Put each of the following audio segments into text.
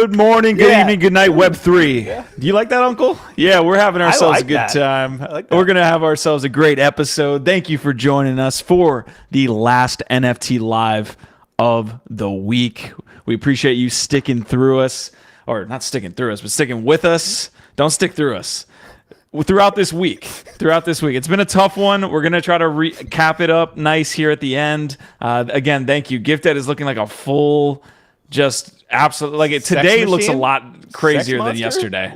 Good morning, good evening, good night, Web3. Yeah. Do you like that, Uncle? Yeah, we're having ourselves a good time. We're going to have ourselves a great episode. Thank you for joining us for the last NFT live of the week. We appreciate you sticking through us, or not sticking through us, but sticking with us. Don't stick through us. Throughout this week. It's been a tough one. We're going to try to cap it up nice here at the end. Again, thank you. Gifted is looking like a full, just absolutely, like it today looks a lot crazier than yesterday.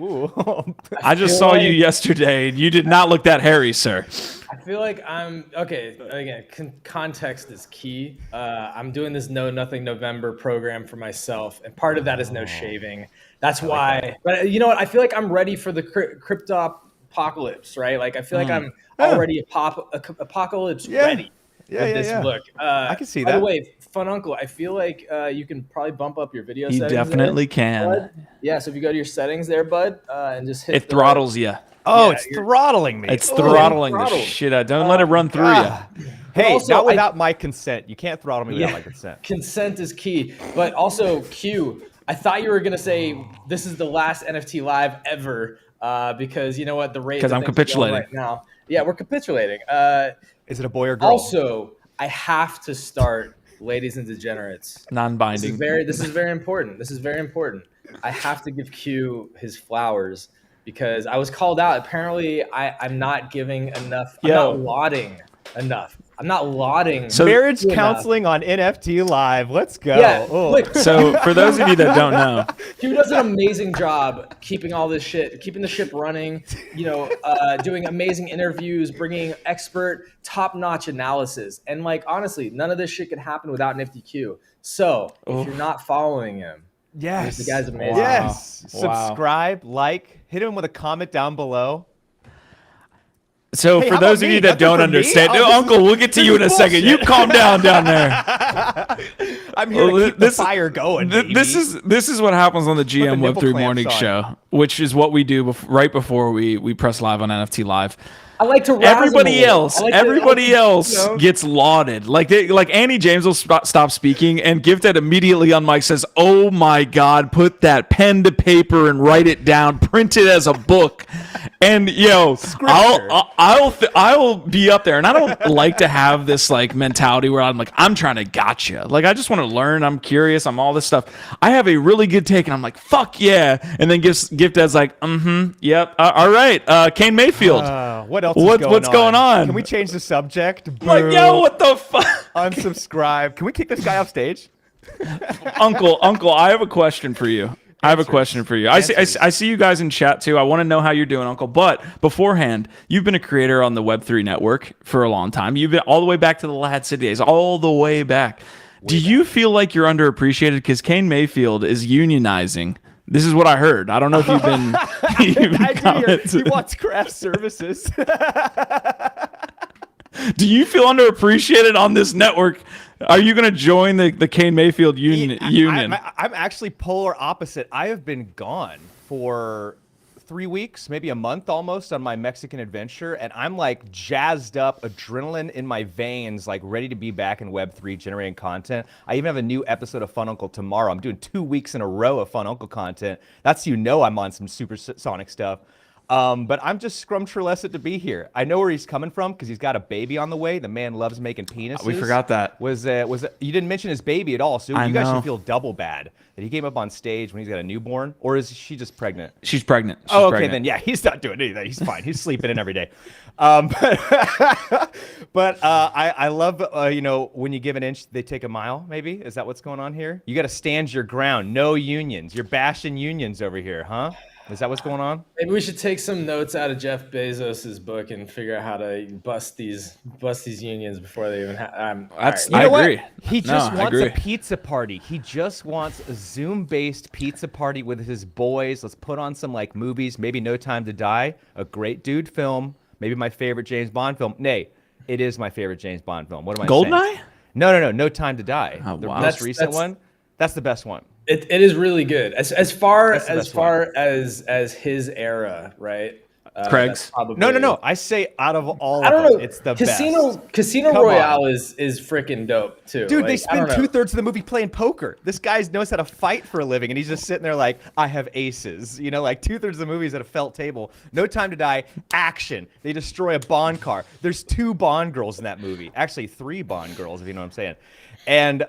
I just saw you yesterday and you did not look that hairy, sir. I feel like I'm, okay, again, context is key. I'm doing this Know Nothing November program for myself, and part of that is no shaving. That's why, but you know what? I feel like I'm ready for the crypto apocalypse, right? Like I feel like I'm already apocalypse ready with this look. I can see that. By the way, Fun Uncle, I feel like you can probably bump up your video settings. You definitely can. Bud. Yeah, so if you go to your settings there, bud, and just hit it throttles you. Oh, it's throttling me. It's throttling the shit out. Don't let it run through you. Hey, also, not without my consent. You can't throttle me without my consent. Consent is key. But also, Q, I thought you were going to say this is the last NFT live ever because you know what? The rate because I'm capitulating right now. Yeah, we're capitulating. Is it a boy or girl? Also, I have to start, ladies and degenerates. Non-binding. This is very important. I have to give Q his flowers because I was called out. Apparently, I'm not giving enough. I'm not lauding enough. I'm not lauding. So marriage counseling on NFT Live. Let's go. Yeah. Look, so for those of you that don't know, Q does an amazing job keeping all this shit, keeping the ship running, doing amazing interviews, bringing expert, top-notch analysis. And like, honestly, none of this shit could happen without Nifty Q. So if you're not following him, yes, the guy's amazing. Yes. Wow. Subscribe, like, hit him with a comment down below. So for those of you that don't understand, Uncle, we'll get to you in a second. You calm down there. I'm here to keep the fire going. This is what happens on the GM Web3 morning show, which is what we do right before we press live on NFT Live. I like to everybody else gets lauded. Like Annie James will stop speaking, and Gifted immediately on mic says, "Oh my God, put that pen to paper and write it down, print it as a book." And I'll be up there, and I don't like to have this like mentality where I'm like, I'm trying to gotcha. Like I just want to learn. I'm curious. I'm all this stuff. I have a really good take, and I'm like, fuck yeah. And then Gifted's like, yep, all right. Kane Mayfield. What's going on? Can we change the subject? Boo. Like, yo, what the fuck? Unsubscribe. Can we kick this guy off stage? Uncle, I have a question for you. I see you guys in chat too. I want to know how you're doing, Uncle. But beforehand, you've been a creator on the Web3 network for a long time. You've been all the way back to the Lad City days, all the way back. Do you feel like you're underappreciated? Because Kane Mayfield is unionizing. This is what I heard. I don't know if you've been. He wants craft services. Do you feel underappreciated on this network? Are you going to join the Kane Mayfield union? I'm actually polar opposite. I have been gone for 3 weeks, maybe a month almost on my Mexican adventure, and I'm like jazzed up, adrenaline in my veins, like ready to be back in Web3 generating content. I even have a new episode of Fun Uncle tomorrow. I'm doing 2 weeks in a row of Fun Uncle content. That's I'm on some supersonic stuff. But I'm just scrumptious to be here. I know where he's coming from because he's got a baby on the way. The man loves making penises. We forgot that. You didn't mention his baby at all, so you guys should feel double bad that he came up on stage when he's got a newborn, or is she just pregnant? She's pregnant. Then yeah, he's not doing anything. He's fine. He's sleeping in every day. But I love when you give an inch, they take a mile. Maybe is that what's going on here? You got to stand your ground. No unions. You're bashing unions over here, huh? Is that what's going on? Maybe we should take some notes out of Jeff Bezos's book and figure out how to bust these unions before they even. I agree. He just wants a pizza party. He just wants a Zoom-based pizza party with his boys. Let's put on some like movies. Maybe No Time to Die, a great dude film. Maybe my favorite James Bond film. Nay, it is my favorite James Bond film. What am I saying? Goldeneye? No. No Time to Die. Oh, the wow. most recent one. That's the best one. It is really good as far as his era, right? Craig's? No. I say out of all I don't of them, know. it's the Casino Come Royale on. is freaking dope too. Dude, Like, they I spend don't know. 2/3 of the movie playing poker. This guy knows how to fight for a living, and he's just sitting there like, I have aces. You know, like 2/3 of the movie is at a felt table. No Time to Die, action. They destroy a Bond car. There's 2 Bond girls in that movie. Actually, 3 Bond girls, if you know what I'm saying. And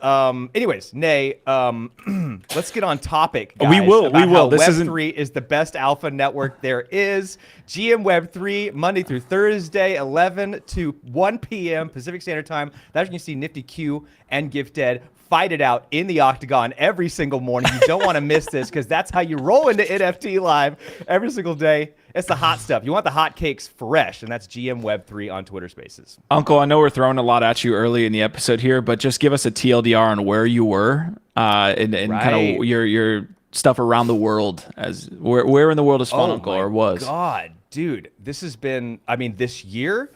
anyways, Nay, let's get on topic, guys. We will. This Web3 is the best alpha network there is. GM Web3, Monday through Thursday, 11 to 1 p.m. Pacific Standard Time. That's when you see Nifty Q and Gifted fight it out in the octagon every single morning. You don't want to miss this because that's how you roll into NFT Live every single day. It's the hot stuff. You want the hot cakes fresh, and that's GM Web3 on Twitter Spaces. Uncle, I know we're throwing a lot at you early in the episode here, but just give us a TLDR on where you were and kind of your stuff around the world. As where in the world is fun, Uncle, or was? God, dude, this has been. I mean, this year,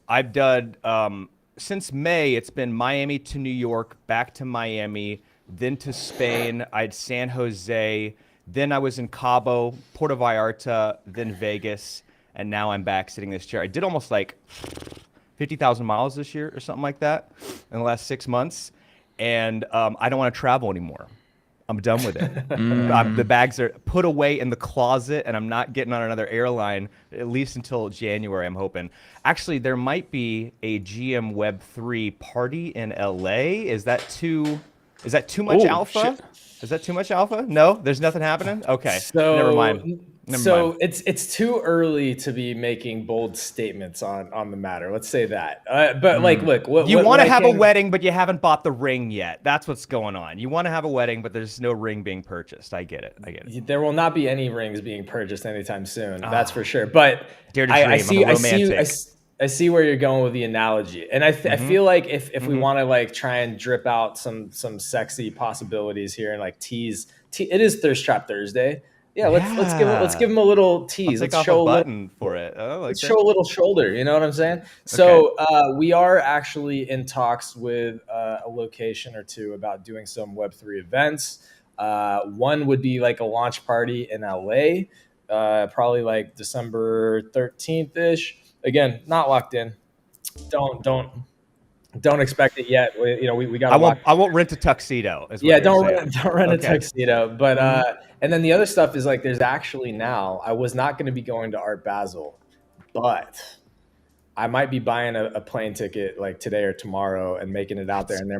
I've done since May. It's been Miami to New York, back to Miami, then to Spain. I had San Jose. Then I was in Cabo, Puerto Vallarta, then Vegas, and now I'm back sitting in this chair. I did almost like 50,000 miles this year or something like that in the last 6 months, and I don't want to travel anymore. I'm done with it. The bags are put away in the closet, and I'm not getting on another airline, at least until January, I'm hoping. Actually, there might be a GM Web3 party in LA. Is that too much alpha? Shit. Is that too much alpha? No, there's nothing happening. Okay, So never mind. It's too early to be making bold statements on the matter. Let's say that. But like, look, You want to have a wedding, but you haven't bought the ring yet. That's what's going on. You want to have a wedding, but there's no ring being purchased. I get it. There will not be any rings being purchased anytime soon. That's for sure. But Dare to dream. I see where you're going with the analogy, and I feel like if we want to like try and drip out some sexy possibilities here and like tease, it is Thirst Trap Thursday. Yeah, let's give him a little tease. Let's show a button for it. Let's show a little shoulder. You know what I'm saying? So we are actually in talks with a location or two about doing some Web3 events. One would be like a launch party in LA, probably like December 13th ish. Again, not locked in. Don't expect it yet. We got. I won't rent a tuxedo. Don't rent a tuxedo. But and then the other stuff is like there's actually now. I was not going to be going to Art Basel, but I might be buying a plane ticket like today or tomorrow and making it out there. And there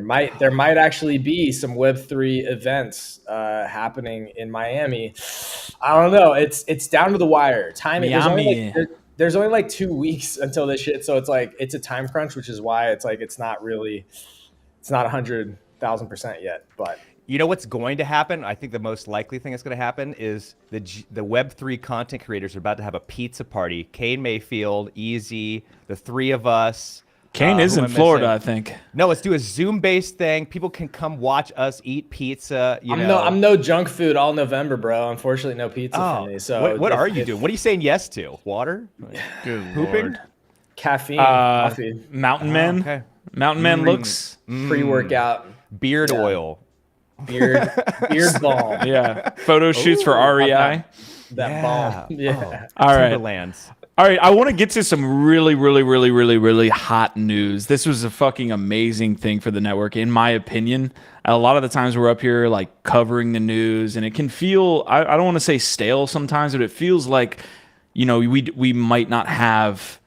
might actually be some Web3 events happening in Miami. I don't know. It's down to the wire. Timing. There's only like 2 weeks until this shit, so it's a time crunch, which is why it's not 100,000% yet. But you know what's going to happen? I think the most likely thing that's going to happen is the Web3 content creators are about to have a pizza party. Kane, Mayfield, Easy, the 3 of us. Kane is in Florida, I think. No, let's do a Zoom-based thing. People can come watch us eat pizza. I'm no junk food all November, bro. Unfortunately, no pizza for me. So what are you doing? What are you saying yes to? Water? Good Pooping? Lord. Caffeine, coffee, Mountain Man. Okay. Mountain Man looks pre-workout, beard oil, beard balm. Yeah. Photo shoots for REI. That balm. Yeah. All right. Timberlands. All right, I want to get to some really hot news. This was a fucking amazing thing for the network, in my opinion. A lot of the times we're up here like covering the news, and it can feel, I don't want to say stale sometimes, but it feels like, we might not have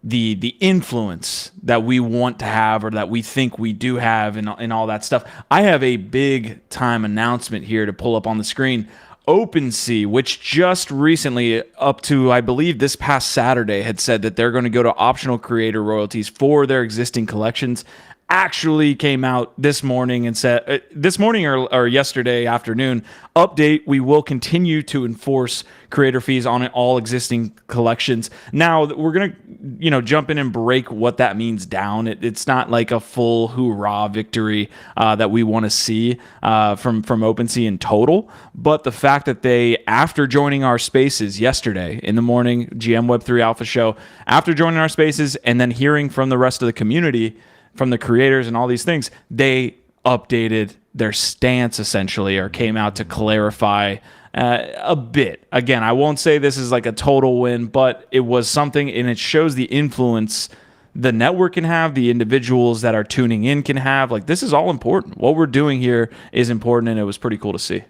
the influence that we want to have or that we think we do have and all that stuff. I have a big time announcement here to pull up on the screen. OpenSea, which just recently, up to I believe this past Saturday, had said that they're going to go to optional creator royalties for their existing collections, actually came out this morning and said, this morning or yesterday afternoon, update, we will continue to enforce creator fees on all existing collections. Now, we're going to, jump in and break what that means down. It's not like a full hoorah victory that we want to see from OpenSea in total. But the fact that they, after joining our spaces yesterday in the morning, GM Web3 Alpha Show, after joining our spaces and then hearing from the rest of the community, from the creators and all these things, they updated their stance essentially, or came out to clarify a bit. Again, I won't say this is like a total win, but it was something, and it shows the influence the network can have, the individuals that are tuning in can have. Like, this is all important. What we're doing here is important, and it was pretty cool to see.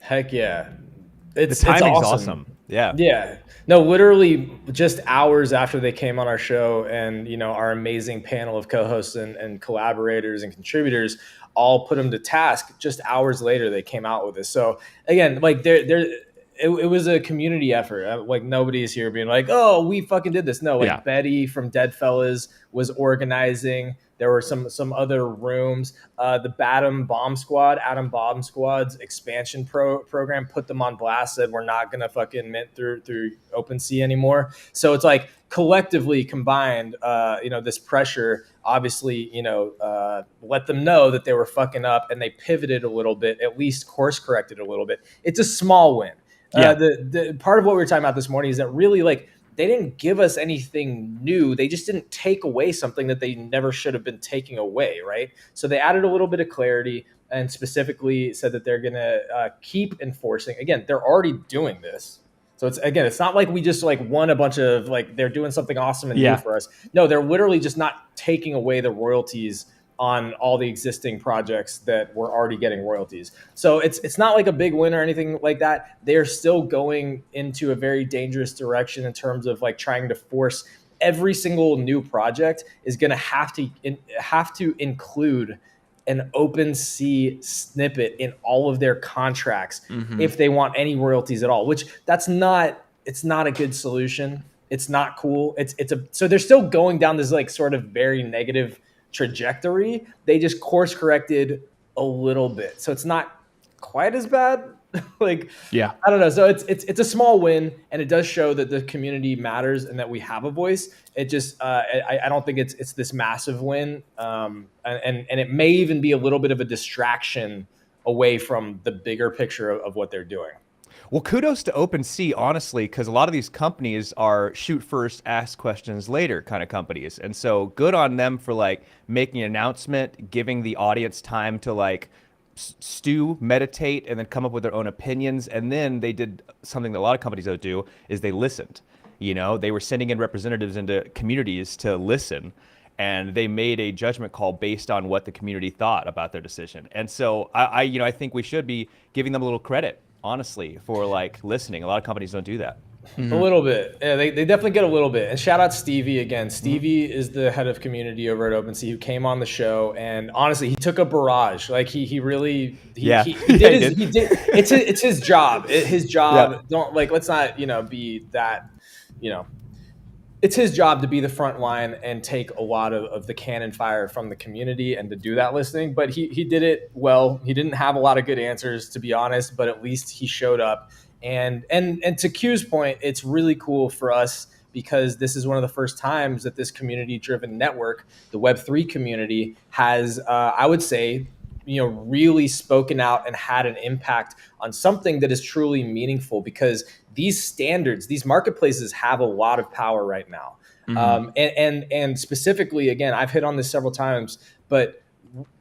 Heck yeah. The timing's awesome. Yeah. Yeah. No, literally just hours after they came on our show, and our amazing panel of co-hosts and collaborators and contributors all put them to task. Just hours later, they came out with this. So again, like it was a community effort. Like, nobody's here being like, "Oh, we fucking did this." No, like Betty from Deadfellas was organizing. There were some other rooms. The Adam Bomb Squad's expansion program put them on blast. Said we're not gonna fucking mint through OpenSea anymore. So it's like collectively combined, this pressure obviously, let them know that they were fucking up, and they pivoted a little bit, at least course corrected a little bit. It's a small win. The part of what we were talking about this morning is that really, like, they didn't give us anything new. They just didn't take away something that they never should have been taking away, right? So they added a little bit of clarity and specifically said that they're going to keep enforcing. Again, they're already doing this. So it's not like we just like won a bunch of, like, they're doing something awesome and new for us. No, they're literally just not taking away the royalties on all the existing projects that were already getting royalties. So it's not like a big win or anything like that. They're still going into a very dangerous direction in terms of like trying to force every single new project is going to have to include an OpenSea snippet in all of their contracts if they want any royalties at all, which it's not a good solution. It's not cool. So they're still going down this like sort of very negative trajectory. They just course corrected a little bit, so it's not quite as bad. I don't know. So it's a small win, and it does show that the community matters and that we have a voice. It just I don't think it's this massive win, and it may even be a little bit of a distraction away from the bigger picture of what they're doing. Well, kudos to OpenSea, honestly, because a lot of these companies are shoot first, ask questions later kind of companies. And so good on them for like making an announcement, giving the audience time to like stew, meditate, and then come up with their own opinions. And then they did something that a lot of companies don't do, is they listened. They were sending in representatives into communities to listen, and they made a judgment call based on what the community thought about their decision. And so I think we should be giving them a little credit, honestly, for like listening. A lot of companies don't do that. A little bit. Yeah, they definitely get a little bit. And shout out Stevie again. Stevie is the head of community over at OpenSea, who came on the show, and honestly, he took a barrage. Like he really he did. It's his job. His job. Yeah. Don't like. Let's not be that. It's his job to be the front line and take a lot of the cannon fire from the community and to do that listening. But he did it well. He didn't have a lot of good answers, to be honest, but at least he showed up. And to Q's point, it's really cool for us because this is one of the first times that this community-driven network, the Web3 community, has, I would say, really spoken out and had an impact on something that is truly meaningful, because these standards, these marketplaces have a lot of power right now. And specifically, again, I've hit on this several times, but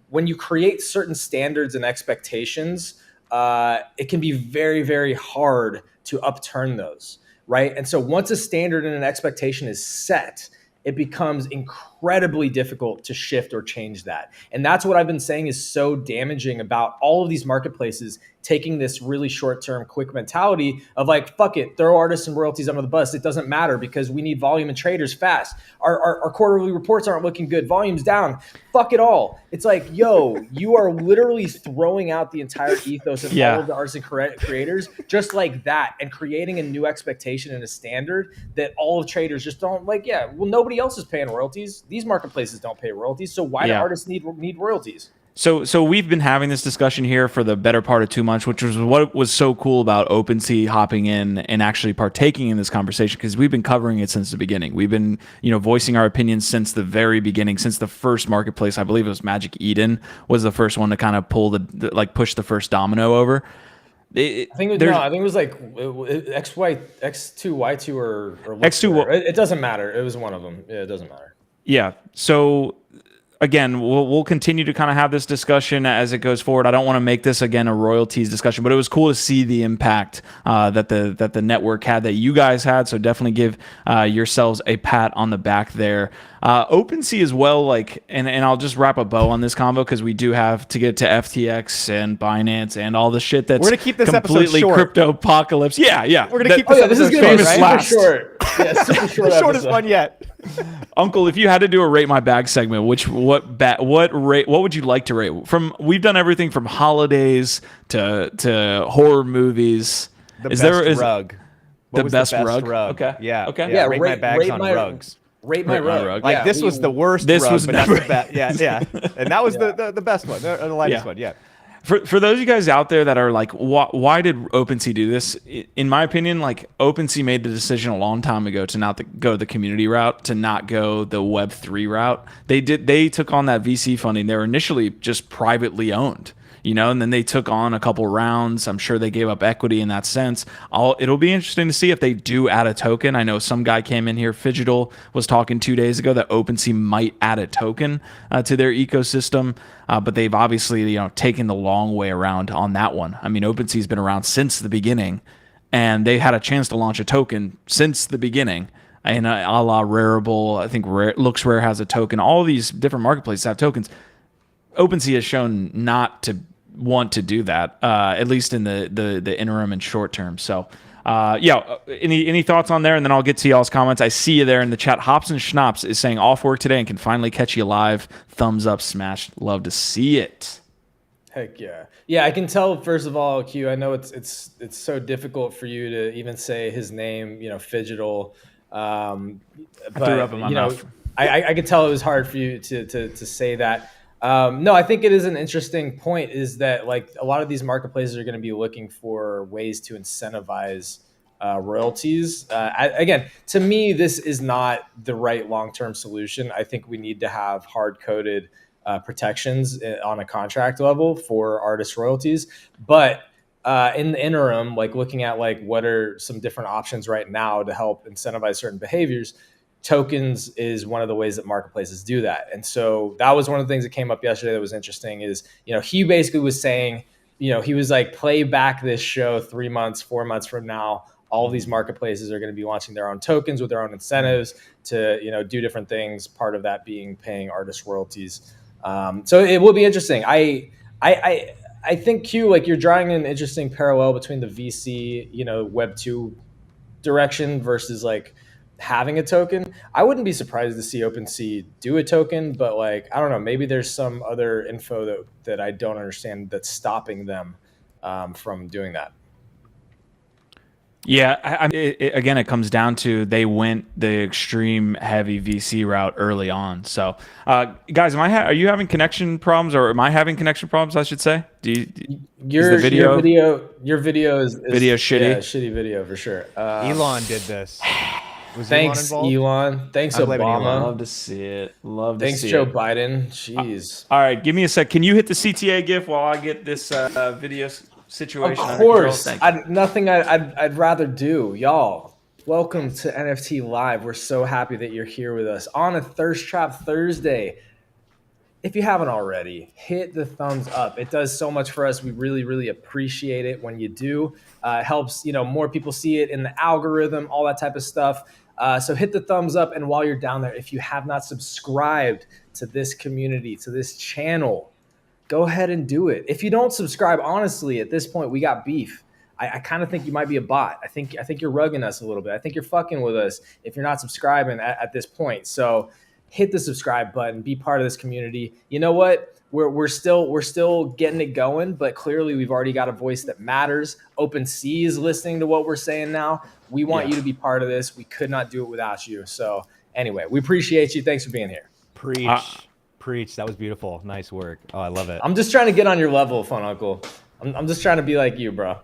when you create certain standards and expectations, it can be very, very hard to upturn those, right? And so once a standard and an expectation is set, it becomes incredibly difficult to shift or change that. And that's what I've been saying is so damaging about all of these marketplaces taking this really short-term quick mentality of like, fuck it, throw artists and royalties under the bus. It doesn't matter because we need volume and traders fast. Our quarterly reports aren't looking good. Volume's down. Fuck it all. It's like, yo, you are literally throwing out the entire ethos of all of the artists and creators just like that, and creating a new expectation and a standard that all of traders just don't like. Yeah, well, nobody else is paying royalties. These marketplaces don't pay royalties. So why do artists need royalties? So we've been having this discussion here for the better part of 2 months, which was what was so cool about OpenSea hopping in and actually partaking in this conversation, because we've been covering it since the beginning. We've been, voicing our opinions since the very beginning, since the first marketplace. I believe it was Magic Eden was the first one to kind of pull push the first domino over. I think it was like X2, Y2, or X2. It doesn't matter. It was one of them. Yeah, it doesn't matter. Yeah. So again, we'll continue to kind of have this discussion as it goes forward. I don't want to make this again a royalties discussion, but it was cool to see the impact that the network had, that you guys had. So definitely give yourselves a pat on the back there. OpenSea as well, like, and I'll just wrap a bow on this convo because we do have to get to FTX and Binance and all the shit that's we're gonna keep this completely episode short. Crypto apocalypse. Yeah. We're gonna keep this this is episode gonna be short, super right? short. Yeah, super short. The shortest one yet. Uncle, if you had to do a rate my bag segment, what would you like to rate? We've done everything from holidays to horror movies. The best rug. What was the best rug? Okay. Yeah. Okay. Yeah. Rate my bags on rugs. Rate my rug. Like this was the worst. This rug, was but never. that's the best. Yeah. And that was the best one, the lightest one. Yeah. For those of you guys out there that are like, why did OpenSea do this? In my opinion, like, OpenSea made the decision a long time ago to not go the community route, to not go the Web3 route. They took on that VC funding. They were initially just privately owned, and then they took on a couple rounds. I'm sure they gave up equity in that sense. It'll be interesting to see if they do add a token. I know some guy came in here, Fidgetal, was talking 2 days ago that OpenSea might add a token to their ecosystem. But they've obviously, taken the long way around on that one. I mean, OpenSea's been around since the beginning, and they had a chance to launch a token since the beginning. And a la Rarible, I think Looks Rare has a token. All these different marketplaces have tokens. OpenSea has shown not to want to do that, at least in the interim and short term. So, any thoughts on there? And then I'll get to y'all's comments. I see you there in the chat. Hops and Schnapps is saying off work today and can finally catch you live. Thumbs up, smash. Love to see it. Heck yeah. Yeah, I can tell, first of all, Q, I know it's so difficult for you to even say his name, Fidgetal. I threw up in my mouth. I could tell it was hard for you to say that. No, I think it is an interesting point, is that like a lot of these marketplaces are going to be looking for ways to incentivize royalties. Again, to me, this is not the right long-term solution. I think we need to have hard-coded protections on a contract level for artist royalties. But in the interim, like looking at like what are some different options right now to help incentivize certain behaviors, tokens is one of the ways that marketplaces do that. And so that was one of the things that came up yesterday that was interesting is, he basically was saying, he was like, play back this show 3 months, 4 months from now. All of these marketplaces are going to be launching their own tokens with their own incentives to, do different things. Part of that being paying artist royalties. So it will be interesting. I think, Q, like you're drawing an interesting parallel between the VC, Web 2 direction versus like having a token. I wouldn't be surprised to see OpenSea do a token, but like, I don't know, maybe there's some other info that I don't understand that's stopping them from doing that. Yeah, again, it comes down to they went the extreme heavy VC route early on. So, guys, are you having connection problems, or am I having connection problems? I should say. Your video is video shitty. Yeah, shitty video for sure. Elon did this. Thanks, Elon. Thanks, Obama. Love to see it. Thanks, Joe Biden. Jeez. All right, give me a sec. Can you hit the CTA GIF while I get this video situation? Of course. I'd rather do. Y'all, welcome to NFT Live. We're so happy that you're here with us on a Thirst Trap Thursday. If you haven't already, hit the thumbs up. It does so much for us. We really, really appreciate it when you do. It helps, more people see it in the algorithm, all that type of stuff. So hit the thumbs up. And while you're down there, if you have not subscribed to this community, to this channel, go ahead and do it. If you don't subscribe, honestly, at this point, we got beef. I kind of think you might be a bot. I think you're rugging us a little bit. I think you're fucking with us if you're not subscribing at this point. So hit the subscribe button, be part of this community. You know what? We're still getting it going, but clearly we've already got a voice that matters. OpenSea is listening to what we're saying now. We want you to be part of this. We could not do it without you. So anyway, we appreciate you. Thanks for being here. Preach. That was beautiful. Nice work. Oh, I love it. I'm just trying to get on your level, Fun Uncle. I'm just trying to be like you, bro.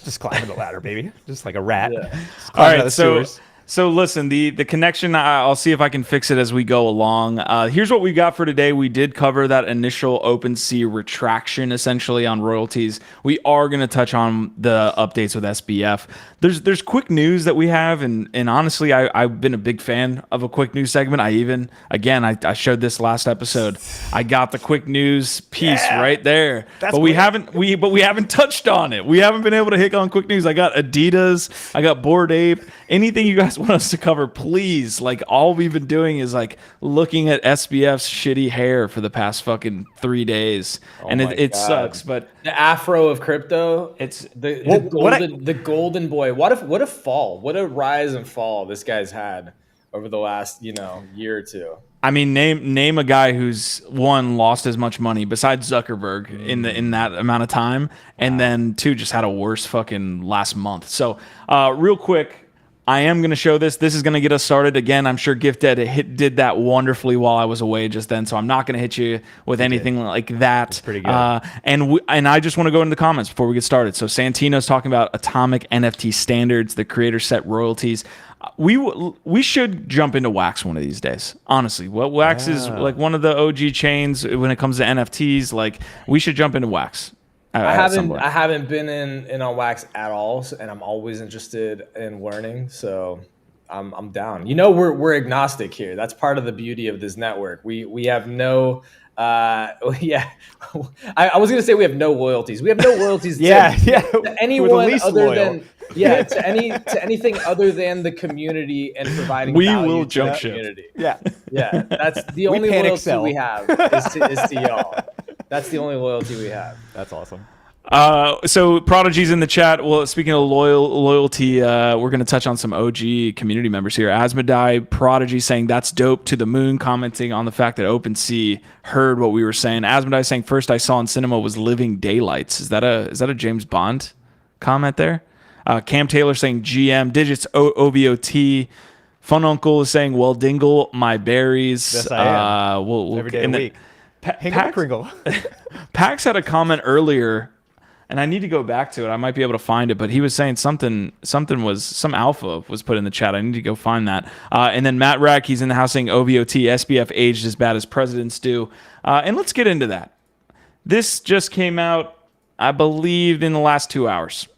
Just climbing the ladder, baby. Just like a rat. Yeah. All right, so So listen, the connection, I'll see if I can fix it as we go along. Here's what we got for today. We did cover that initial OpenSea retraction essentially on royalties. We are going to touch on the updates with SBF. There's quick news that we have, and honestly, I've been a big fan of a quick news segment. I showed this last episode. I got the quick news piece right there, but we haven't touched on it. We haven't been able to hit on quick news. I got Adidas, I got Bored Ape. Anything you guys want us to cover, please. Like, all we've been doing is like looking at SBF's shitty hair for the past fucking 3 days, and it sucks. But the afro of crypto, it's the golden boy. What a fall, what a rise and fall this guy's had over the last year or two. I mean, name a guy who's lost as much money besides Zuckerberg in that amount of time, and then two just had a worse fucking last month. So real quick, I am going to show this. This is going to get us started. Again, I'm sure GiftEd did that wonderfully while I was away just then, so I'm not going to hit you with anything like that. That's pretty good. And I just want to go into the comments before we get started. So Santino's talking about atomic NFT standards, the creator set royalties. We should jump into Wax one of these days. Honestly, Wax is like one of the OG chains when it comes to NFTs. Like, we should jump into Wax. I haven't been in on Wax at all, and I'm always interested in learning. So I'm down. We're agnostic here. That's part of the beauty of this network. We have no. I was gonna say we have no loyalties. We have no loyalties. To anyone other than to anything other than the community and providing. We value will to jump the ship. Community. Yeah. That's the only loyalty we have is to y'all. That's the only loyalty we have. That's awesome. So Prodigy's in the chat. Well, speaking of loyalty, we're going to touch on some OG community members here. Asmodai, Prodigy saying that's dope to the moon, commenting on the fact that OpenSea heard what we were saying. Asmodai saying first I saw in cinema was Living Daylights. Is that a James Bond comment there? Cam Taylor saying GM digits OVOT. Fun Uncle is saying well dingle my berries. Yes, I am. We'll every day of the week. Pax had a comment earlier. And I need to go back to it. I might be able to find it, but he was saying some alpha was put in the chat. I need to go find that. And then Matt Rack, he's in the house saying OVOT, SBF aged as bad as presidents do. And let's get into that. This just came out, I believe, in the last 2 hours.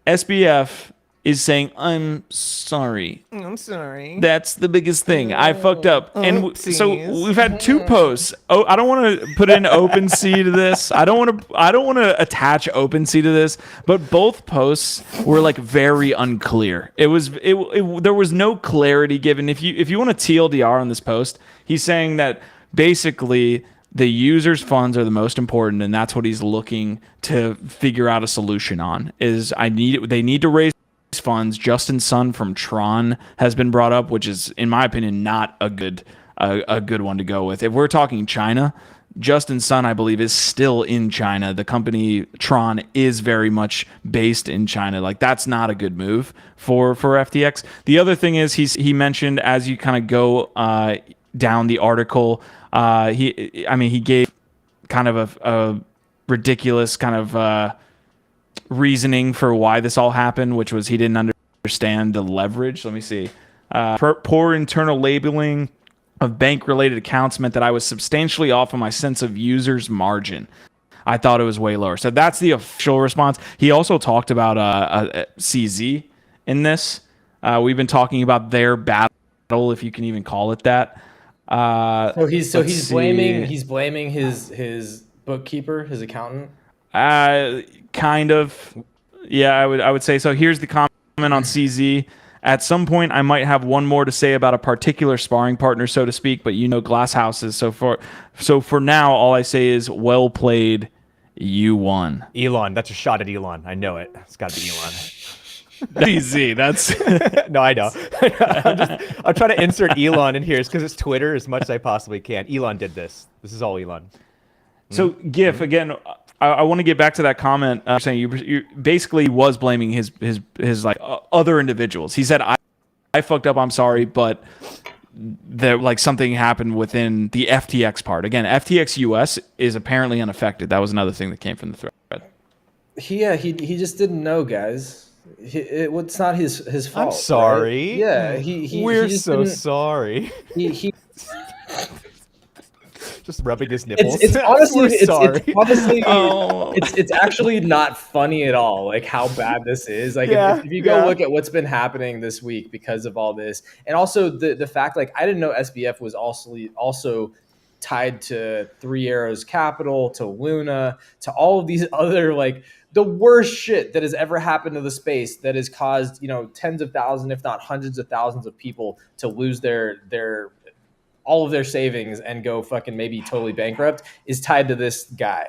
SBF is saying, I'm sorry. I'm sorry. That's the biggest thing. I fucked up. And so we've had 2 posts. Oh, I don't want to put in OpenSea to this. I don't want to attach OpenSea to this, but both posts were like very unclear. There was no clarity given. If you want a TLDR on this post, he's saying that basically the user's funds are the most important, and that's what he's looking to figure out a solution on. They need to raise funds. Justin Sun from Tron has been brought up, which is, in my opinion, not a good one to go with. If we're talking China, Justin Sun, I believe, is still in China. The company Tron is very much based in China. Like, that's not a good move for FTX. The other thing is he mentioned, as you kind of go down the article, he gave kind of a ridiculous kind of reasoning for why this all happened, which was he didn't understand the leverage. Let me see. Poor internal labeling of bank-related accounts meant that I was substantially off on my sense of user's margin. I thought it was way lower. So that's the official response. He also talked about CZ in this. We've been talking about their battle, if you can even call it that. He's blaming his bookkeeper, his accountant. Kind of. Yeah, I would say so. Here's the comment on CZ. At some point, I might have one more to say about a particular sparring partner, so to speak, but glass houses. So for now, all I say is, well played, you won. Elon, that's a shot at Elon. I know it. It's got to be Elon. CZ, that's... No, I know. I'm trying to insert Elon in here because it's Twitter as much as I possibly can. Elon did this. This is all Elon. So, GIF, again... I want to get back to that comment saying you basically was blaming his like other individuals. He said, I fucked up, I'm sorry, but something happened within the FTX part. Again, FTX US is apparently unaffected. That was another thing that came from the thread. He just didn't know, guys. It's not his fault. I'm sorry. Right? Yeah, we're so sorry. He Just rubbing his nipples. it's honestly it's honestly Oh. it's actually not funny at all, like how bad this is. Like if you go look at what's been happening this week because of all this, and also the fact, like, I didn't know SBF was also tied to Three Arrows Capital, to Luna, to all of these other, like, the worst shit that has ever happened to the space, that has caused, tens of thousands, if not hundreds of thousands of people to lose their all of their savings and go fucking maybe totally bankrupt, is tied to this guy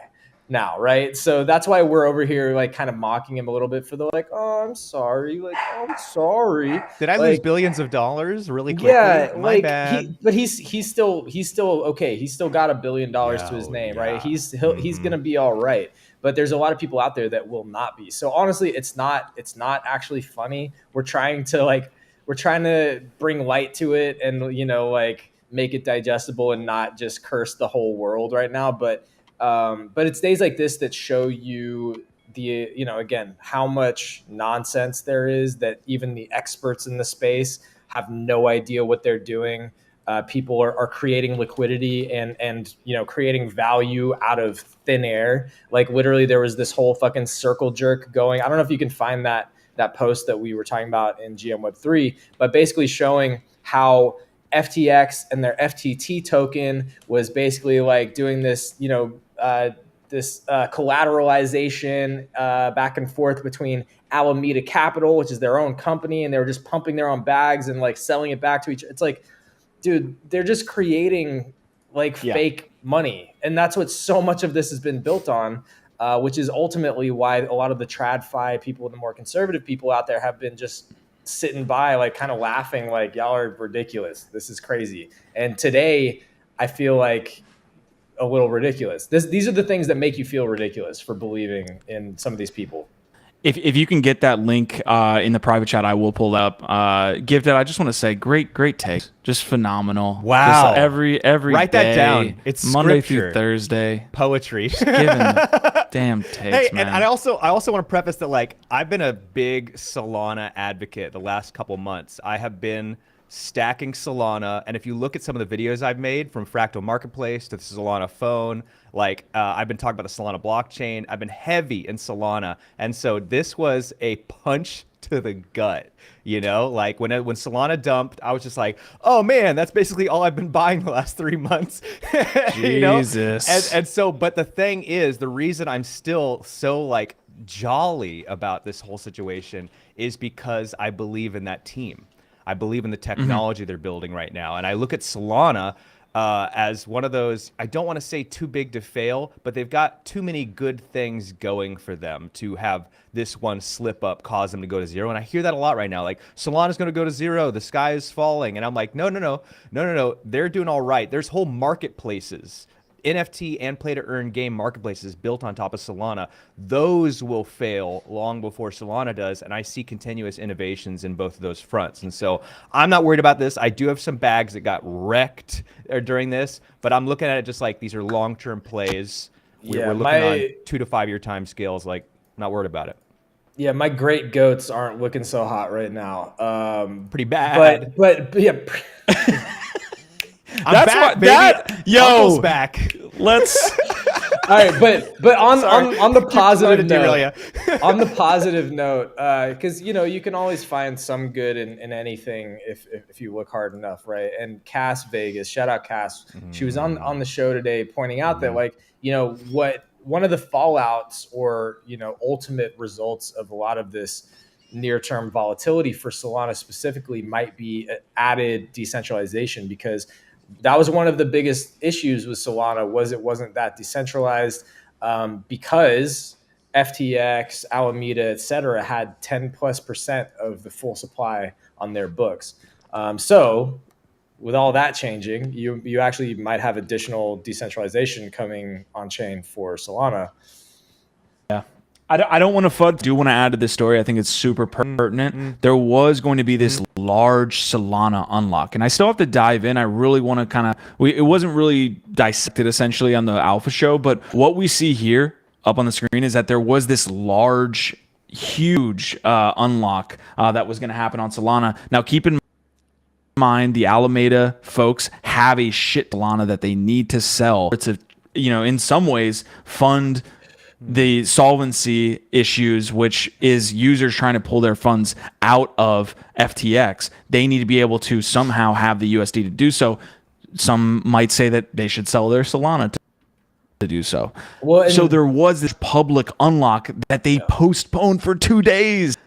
now, right? So that's why we're over here, like, kind of mocking him a little bit for the, like, oh, I'm sorry, like, oh, I'm sorry. Did I lose billions of dollars really quickly? Yeah, My bad. but he's still okay. He's still got $1 billion to his name, right? He's gonna be all right. But there's a lot of people out there that will not be. So honestly, it's not actually funny. We're trying to bring light to it, and like, make it digestible and not just curse the whole world right now. But it's days like this that show you again, how much nonsense there is, that even the experts in the space have no idea what they're doing. People are creating liquidity and creating value out of thin air. Like, literally, there was this whole fucking circle jerk going. I don't know if you can find that post that we were talking about in GM Web3, but basically showing how FTX and their FTT token was basically like doing this, collateralization back and forth between Alameda Capital, which is their own company, and they were just pumping their own bags and, like, selling it back to each. It's like, dude, they're just creating, like, fake money, and that's what so much of this has been built on. Which is ultimately why a lot of the TradFi people, the more conservative people out there, have been just sitting by, like, kind of laughing, like, y'all are ridiculous. This is crazy. And today, I feel like a little ridiculous. These are the things that make you feel ridiculous for believing in some of these people. If you can get that link in the private chat, I will pull that up. Gifted, I just want to say, great take, just phenomenal. Wow. Just every Write day, that down. It's Monday scripture. through Thursday. Poetry. Giving damn takes, hey, man. and I also want to preface that, like, I've been a big Solana advocate the last couple months. I have been stacking Solana, and if you look at some of the videos I've made, from Fractal Marketplace to the Solana phone, like, I've been talking about the Solana blockchain. I've been heavy in Solana, and so this was a punch to the gut. Like, when Solana dumped, I was just like, oh man, that's basically all I've been buying the last 3 months. Jesus. And so, but the thing is, the reason I'm still so, like, jolly about this whole situation is because I believe in that team. I believe in the technology they're building right now. And I look at Solana as one of those, I don't want to say too big to fail, but they've got too many good things going for them to have this one slip up cause them to go to zero. And I hear that a lot right now. Like, Solana's going to go to zero. The sky is falling. And I'm like, no. They're doing all right. There's whole marketplaces, NFT and play to earn game marketplaces built on top of Solana. Those will fail long before Solana does, and I see continuous innovations in both of those fronts. And so I'm not worried about this. I do have some bags that got wrecked during this, but I'm looking at it just like these are long-term plays. We're looking on 2 to 5 year time scales. Like, not worried about it. Yeah, my great goats aren't looking so hot right now. Pretty bad. But yeah. I'm back, baby. Uncle's back. Let's. All right, but on the positive note, on the positive note, because you can always find some good in anything if you look hard enough, right? And Cass Vegas, shout out Cass, she was on the show today pointing out that, like, what one of the fallouts or ultimate results of a lot of this near-term volatility for Solana specifically might be added decentralization, because that was one of the biggest issues with Solana, was it wasn't that decentralized, because FTX, Alameda, et cetera, had 10+% of the full supply on their books. So with all that changing, you actually might have additional decentralization coming on chain for Solana. Yeah. I don't want to FUD. I do want to add to this story. I think it's super pertinent. There was going to be this large Solana unlock, and I still have to dive in. I really want to kind of, it wasn't really dissected essentially on the alpha show, but what we see here up on the screen is that there was this large huge unlock that was going to happen on Solana. Now, keep in mind, the Alameda folks have a shit Solana that they need to sell to, in some ways fund the solvency issues, which is users trying to pull their funds out of FTX. They need to be able to somehow have the USD to do so. Some might say that they should sell their Solana to do so. Well, so there was this public unlock that they postponed for 2 days.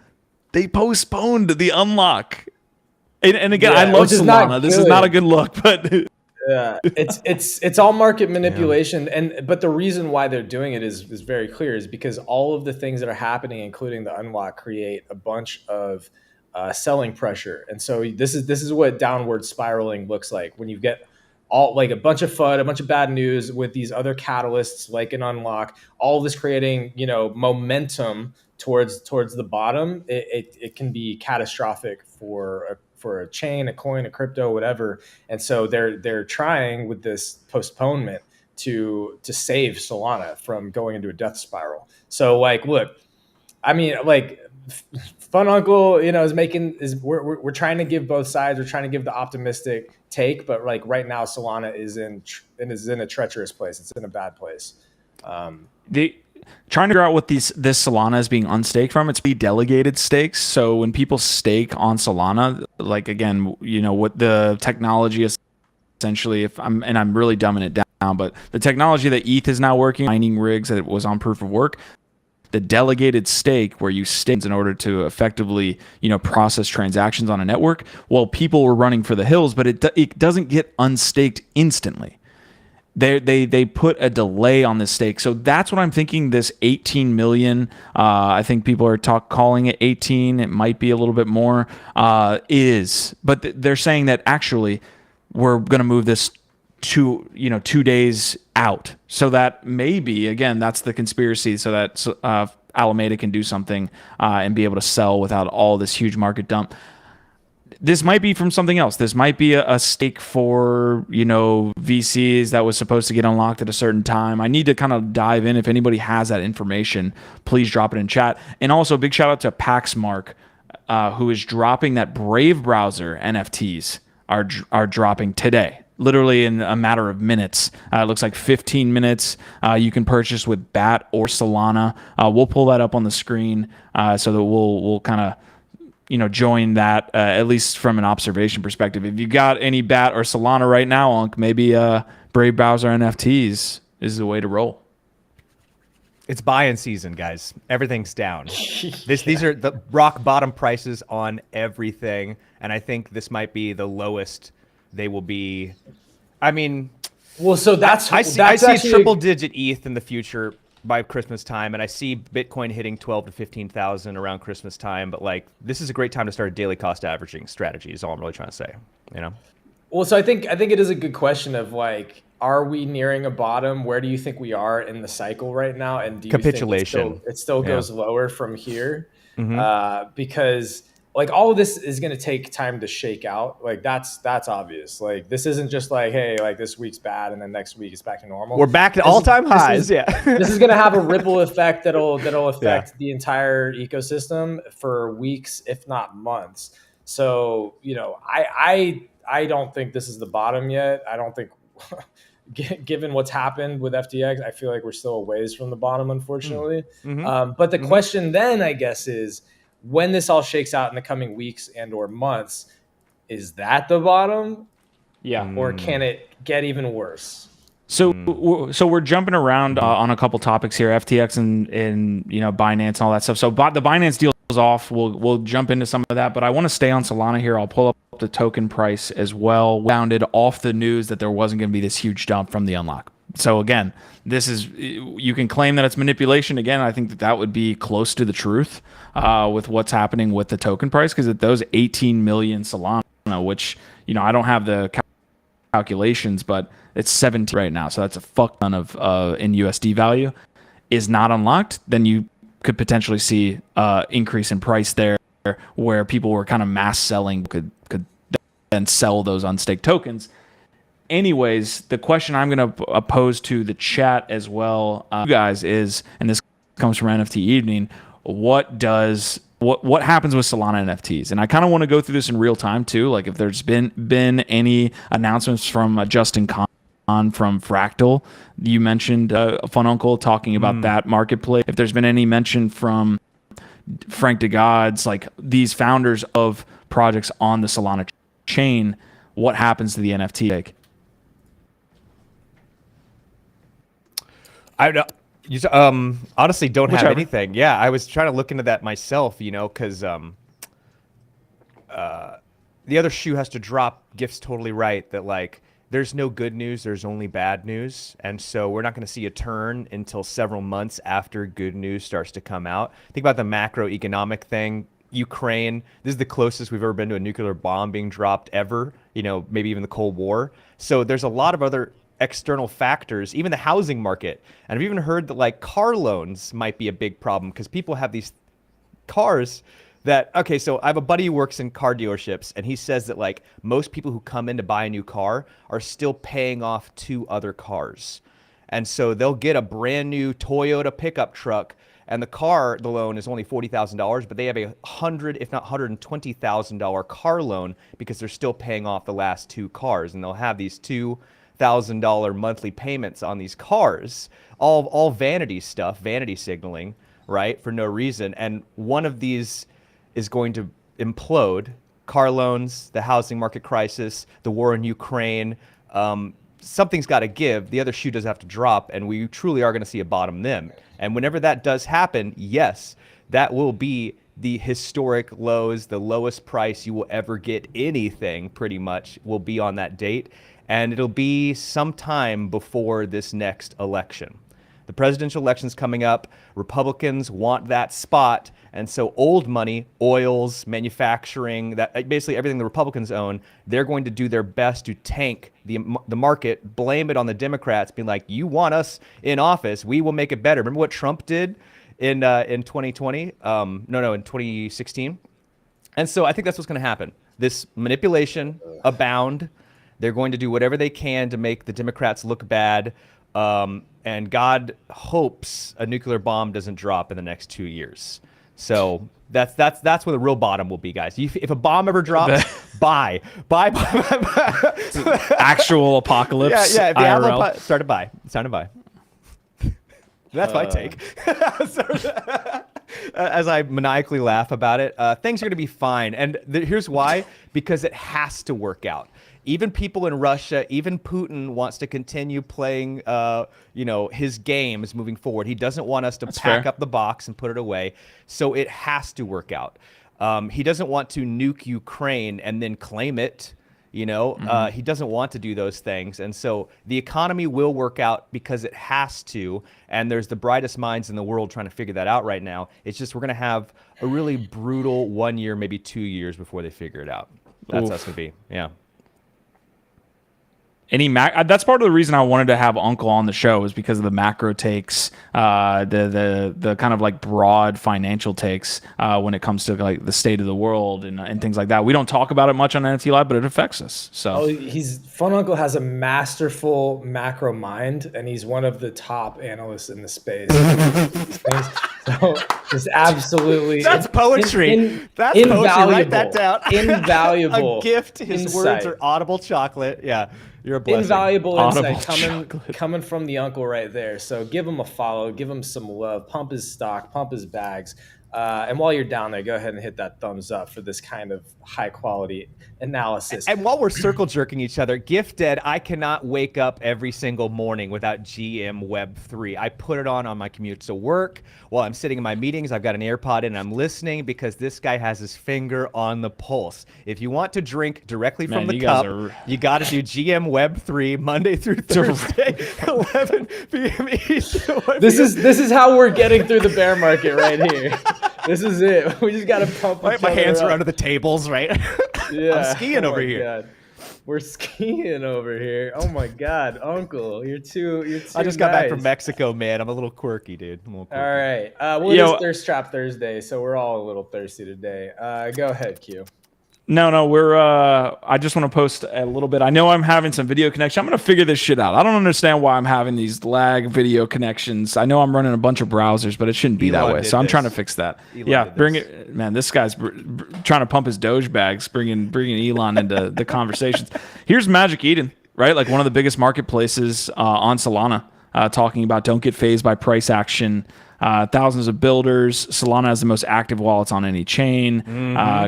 They postponed the unlock. And again, I love Solana. This is not a good look, but yeah, it's all market manipulation. But the reason why they're doing it is very clear, is because all of the things that are happening, including the unlock, create a bunch of selling pressure. And so this is what downward spiraling looks like when you get all like a bunch of FUD, a bunch of bad news with these other catalysts like an unlock, all of this creating, momentum towards the bottom. It can be catastrophic for a chain, a coin, a crypto, whatever. And so they're trying with this postponement to save Solana from going into a death spiral. So like, look, I mean, like Fun Uncle, we're trying to give both sides. We're trying to give the optimistic take, but like right now, Solana is in a treacherous place. It's in a bad place. Trying to figure out what this Solana is being unstaked from. It's delegated stakes. So when people stake on Solana, like again, what the technology is essentially, I'm really dumbing it down, but the technology that ETH is now working, mining rigs that it was on proof of work, the delegated stake where you stake in order to effectively, process transactions on a network. Well, people were running for the hills, but it doesn't get unstaked instantly. They put a delay on this stake. So that's what I'm thinking this 18 million, I think people are calling it 18, it might be a little bit more, is. But they're saying that actually we're going to move this to 2 days out, so that maybe, again, that's the conspiracy, so that Alameda can do something and be able to sell without all this huge market dump. This might be from something else. This might be a stake for, VCs that was supposed to get unlocked at a certain time. I need to kind of dive in. If anybody has that information, please drop it in chat. And also, big shout out to Paxmark, who is dropping that Brave browser NFTs are dropping today. Literally in a matter of minutes. It looks like 15 minutes. You can purchase with BAT or Solana. We'll pull that up on the screen so that we'll kind of join that, at least from an observation perspective. If you got any BAT or Solana right now, Unc, maybe Brave browser NFTs is the way to roll. It's buy-in season, guys. Everything's down. These are the rock bottom prices on everything, and I think this might be the lowest they will be. I mean, well, so I see triple digit ETH in the future by Christmas time, and I see Bitcoin hitting 12 to 15,000 around Christmas time. But like, this is a great time to start a daily cost averaging strategy. Is all I'm really trying to say. Well, so I think it is a good question of like, are we nearing a bottom? Where do you think we are in the cycle right now? And do you capitulation? Think it still goes lower from here? Mm-hmm. Because like all of this is going to take time to shake out. Like that's obvious. Like this isn't just like, hey, like this week's bad and then next week it's back to normal. We're back to all-time highs. This is going to have a ripple effect that'll affect the entire ecosystem for weeks, if not months. So, I don't think this is the bottom yet. I don't think, given what's happened with FTX, I feel like we're still a ways from the bottom, unfortunately. Mm-hmm. But the question then, I guess, is when this all shakes out in the coming weeks and or months, is that the bottom? Yeah. Or can it get even worse? So we're jumping around on a couple topics here, FTX and Binance and all that stuff. So the Binance deal is off. We'll jump into some of that, but I want to stay on Solana here. I'll pull up the token price as well. Rounded off the news that there wasn't going to be this huge dump from the unlock. So again, you can claim that it's manipulation. Again, I think that would be close to the truth with what's happening with the token price, because at those 18 million Solana, which I don't have the calculations, but it's 17 right now, so that's a fuck ton of in USD value, is not unlocked, then you could potentially see increase in price there, where people were kind of mass selling could then sell those unstaked tokens. Anyways, the question I'm going to pose to the chat as well, you guys, is, and this comes from NFT Evening, what happens with Solana NFTs? And I kind of want to go through this in real time too. Like if there's been any announcements from Justin Kahn from Fractal. You mentioned Fun Uncle talking about that marketplace. If there's been any mention from Frank DeGods, like these founders of projects on the Solana chain, what happens to the NFT? Like, honestly don't have anything. Yeah, I was trying to look into that myself, because the other shoe has to drop. Gift's totally right that like there's no good news, there's only bad news. And so we're not going to see a turn until several months after good news starts to come out. Think about the macroeconomic thing. Ukraine, this is the closest we've ever been to a nuclear bomb being dropped ever, maybe even the Cold War. So there's a lot of other external factors, even the housing market. And I've even heard that like car loans might be a big problem because people have these cars okay, so I have a buddy who works in car dealerships, and he says that like most people who come in to buy a new car are still paying off 2 other cars. And so they'll get a brand new Toyota pickup truck, and the loan is only $40,000, but they have $100,000, if not $120,000 car loan because they're still paying off the last 2 cars, and they'll have these $2,000 monthly payments on these cars, all vanity stuff, vanity signaling, right, for no reason. And one of these is going to implode. Car loans, the housing market crisis, the war in Ukraine. Something's got to give. The other shoe does have to drop, and we truly are going to see a bottom then. And whenever that does happen, yes, that will be the historic lows, the lowest price you will ever get anything pretty much will be on that date. And it'll be sometime before this next election. The presidential election's coming up. Republicans want that spot. And so old money, oils, manufacturing, that basically everything the Republicans own, they're going to do their best to tank the market, blame it on the Democrats, being like, you want us in office, we will make it better. Remember what Trump did in 2020? In 2016? And so I think that's what's going to happen. This manipulation abound. They're going to do whatever they can to make the Democrats look bad. And God hopes a nuclear bomb doesn't drop in the next 2 years. So that's where the real bottom will be, guys. If a bomb ever drops, buy. Actual apocalypse. Yeah. If the Apple start to buy. It's time to buy. That's my take. As I maniacally laugh about it, things are going to be fine. And here's why: because it has to work out. Even people in Russia, even Putin wants to continue playing, his games moving forward. He doesn't want us to pack up the box and put it away. So it has to work out. He doesn't want to nuke Ukraine and then claim it. He doesn't want to do those things. And so the economy will work out because it has to. And there's the brightest minds in the world trying to figure that out right now. It's just we're going to have a really brutal 1 year, maybe 2 years before they figure it out. That's us to be. Yeah. That's part of the reason I wanted to have Uncle on the show, is because of the macro takes, the kind of like broad financial takes when it comes to like the state of the world and things like that. We don't talk about it much on NFT Live, but it affects us. So Fun Uncle has a masterful macro mind, and he's one of the top analysts in the space. So it's absolutely that's poetry. That's invaluable. Poetry. Write that down. Invaluable. A gift. His insight. words are audible chocolate. Yeah. You're a blessing. Invaluable Audible insight coming from the uncle right there. So give him a follow, give him some love, pump his stock, pump his bags. And while you're down there, go ahead and hit that thumbs up for this kind of high quality analysis. And while we're circle jerking each other, Gift Dead, I cannot wake up every single morning without GM Web3. I put it on my commute to work. While I'm sitting in my meetings, I've got an AirPod in and I'm listening because this guy has his finger on the pulse. If you want to drink directly from the cup, you got to do GM Web3 Monday through Thursday, 11 p.m. Eastern. This is how we're getting through the bear market right here. This is it. We just got to pump my hands are under the tables, right? Yeah. I'm skiing over here. God. We're skiing over here. Oh my God, Uncle, you're too I just got back from Mexico, man. I'm a little quirky, dude. All right. Well, it's Thirst Trap Thursday, so we're all a little thirsty today. Go ahead, Q. No, we're I just want to post a little bit. I know I'm having some video connection. I'm going to figure this shit out. I don't understand why I'm having these lag video connections. I know I'm running a bunch of browsers, but it shouldn't be that way. So I'm trying to fix that. Bring it, man. This guy's trying to pump his Doge bags, bringing Elon into the conversations. Here's Magic Eden, right? Like one of the biggest marketplaces on Solana, talking about don't get phased by price action. Thousands of builders. Solana has the most active wallets on any chain,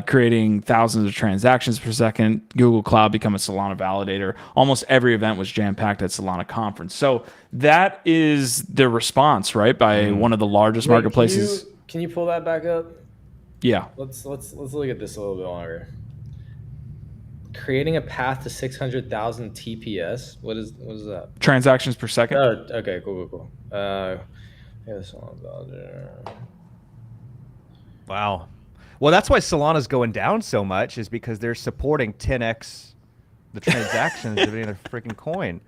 creating thousands of transactions per second. Google Cloud become a Solana validator. Almost every event was jam-packed at Solana conference. So that is the response, right, by one of the largest marketplaces. Can you pull that back up? Yeah. Let's look at this a little bit longer. Creating a path to 600,000 TPS. What is that? Transactions per second. Oh, okay, cool. Wow. Well, that's why Solana's going down so much, is because they're supporting 10x the transactions of any other freaking coin.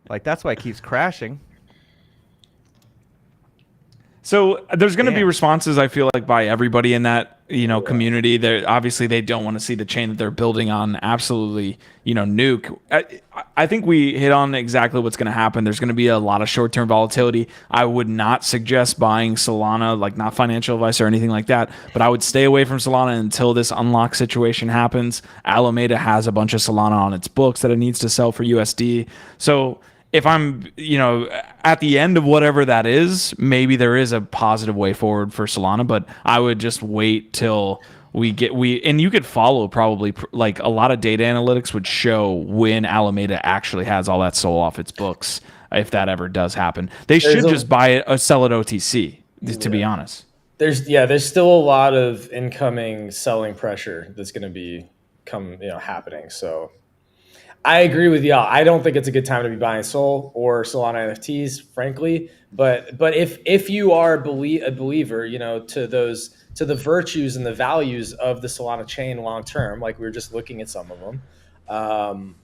Like, that's why it keeps crashing. So there's going to be responses, I feel like, by everybody in that community. Obviously they don't want to see the chain that they're building on absolutely nuke. I think we hit on exactly what's going to happen. There's going to be a lot of short-term volatility. I would not suggest buying Solana, like not financial advice or anything like that, but I would stay away from Solana until this unlock situation happens. Alameda has a bunch of Solana on its books that it needs to sell for USD. So if I'm, at the end of whatever that is, maybe there is a positive way forward for Solana, but I would just wait till and you could follow probably like a lot of data analytics would show when Alameda actually has all that sold off its books. If that ever does happen, they should just buy it or sell it OTC, to be honest. There's still a lot of incoming selling pressure that's going to be happening. So I agree with y'all. I don't think it's a good time to be buying Sol or Solana NFTs, frankly. But if you are a believer, to the virtues and the values of the Solana chain long term, like we were just looking at some of them,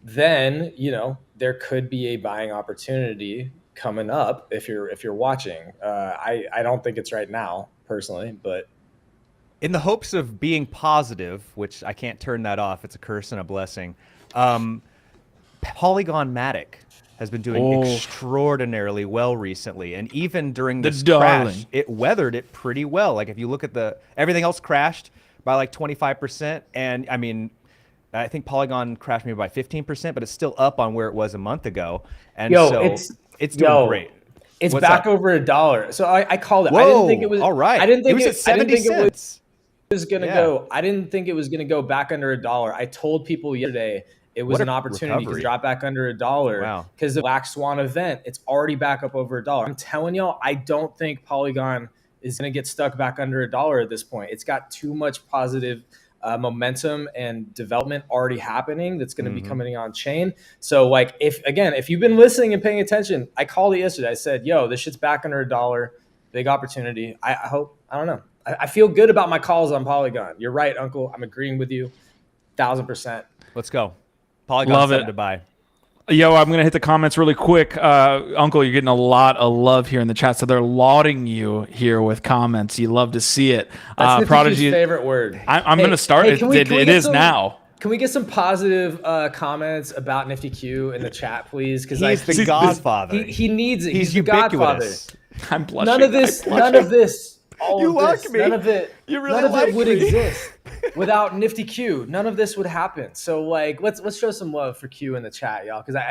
then there could be a buying opportunity coming up if you're watching. I don't think it's right now personally, but in the hopes of being positive, which I can't turn that off. It's a curse and a blessing. Polygon Matic has been doing extraordinarily well recently, and even during this crash, it weathered it pretty well. Like if you look at everything else crashed by like 25%, and I mean, I think Polygon crashed maybe by 15%, but it's still up on where it was a month ago, and it's doing great. It's back over $1. So I called it. Whoa, I didn't think it was all right. I didn't think it was at 70 cents. Was going to go. I didn't think it was going to go back under $1. I told people yesterday it was an opportunity to drop back under $1 because of the Black Swan event. It's already back up over $1. I'm telling y'all, I don't think Polygon is going to get stuck back under $1 at this point. It's got too much positive momentum and development already happening that's going to be coming on chain. So like if you've been listening and paying attention, I called it yesterday. I said, this shit's back under $1. Big opportunity. I don't know. I feel good about my calls on Polygon. You're right, Uncle. I'm agreeing with you 1,000%. Let's go. Polygon's something to buy. Yo, I'm going to hit the comments really quick. Uncle, you're getting a lot of love here in the chat. So they're lauding you here with comments. You love to see it. That's Prodigy's favorite word. I'm going to start. It is now. Can we get some positive comments about NiftyQ in the chat, please? Because he's the godfather. He needs it. He's the godfather. I'm blushing. None of this. All you of like this, me. None of it. You really none of like it would me. exist without NiftyQ. None of this would happen. So like, let's show some love for Q in the chat, y'all, because I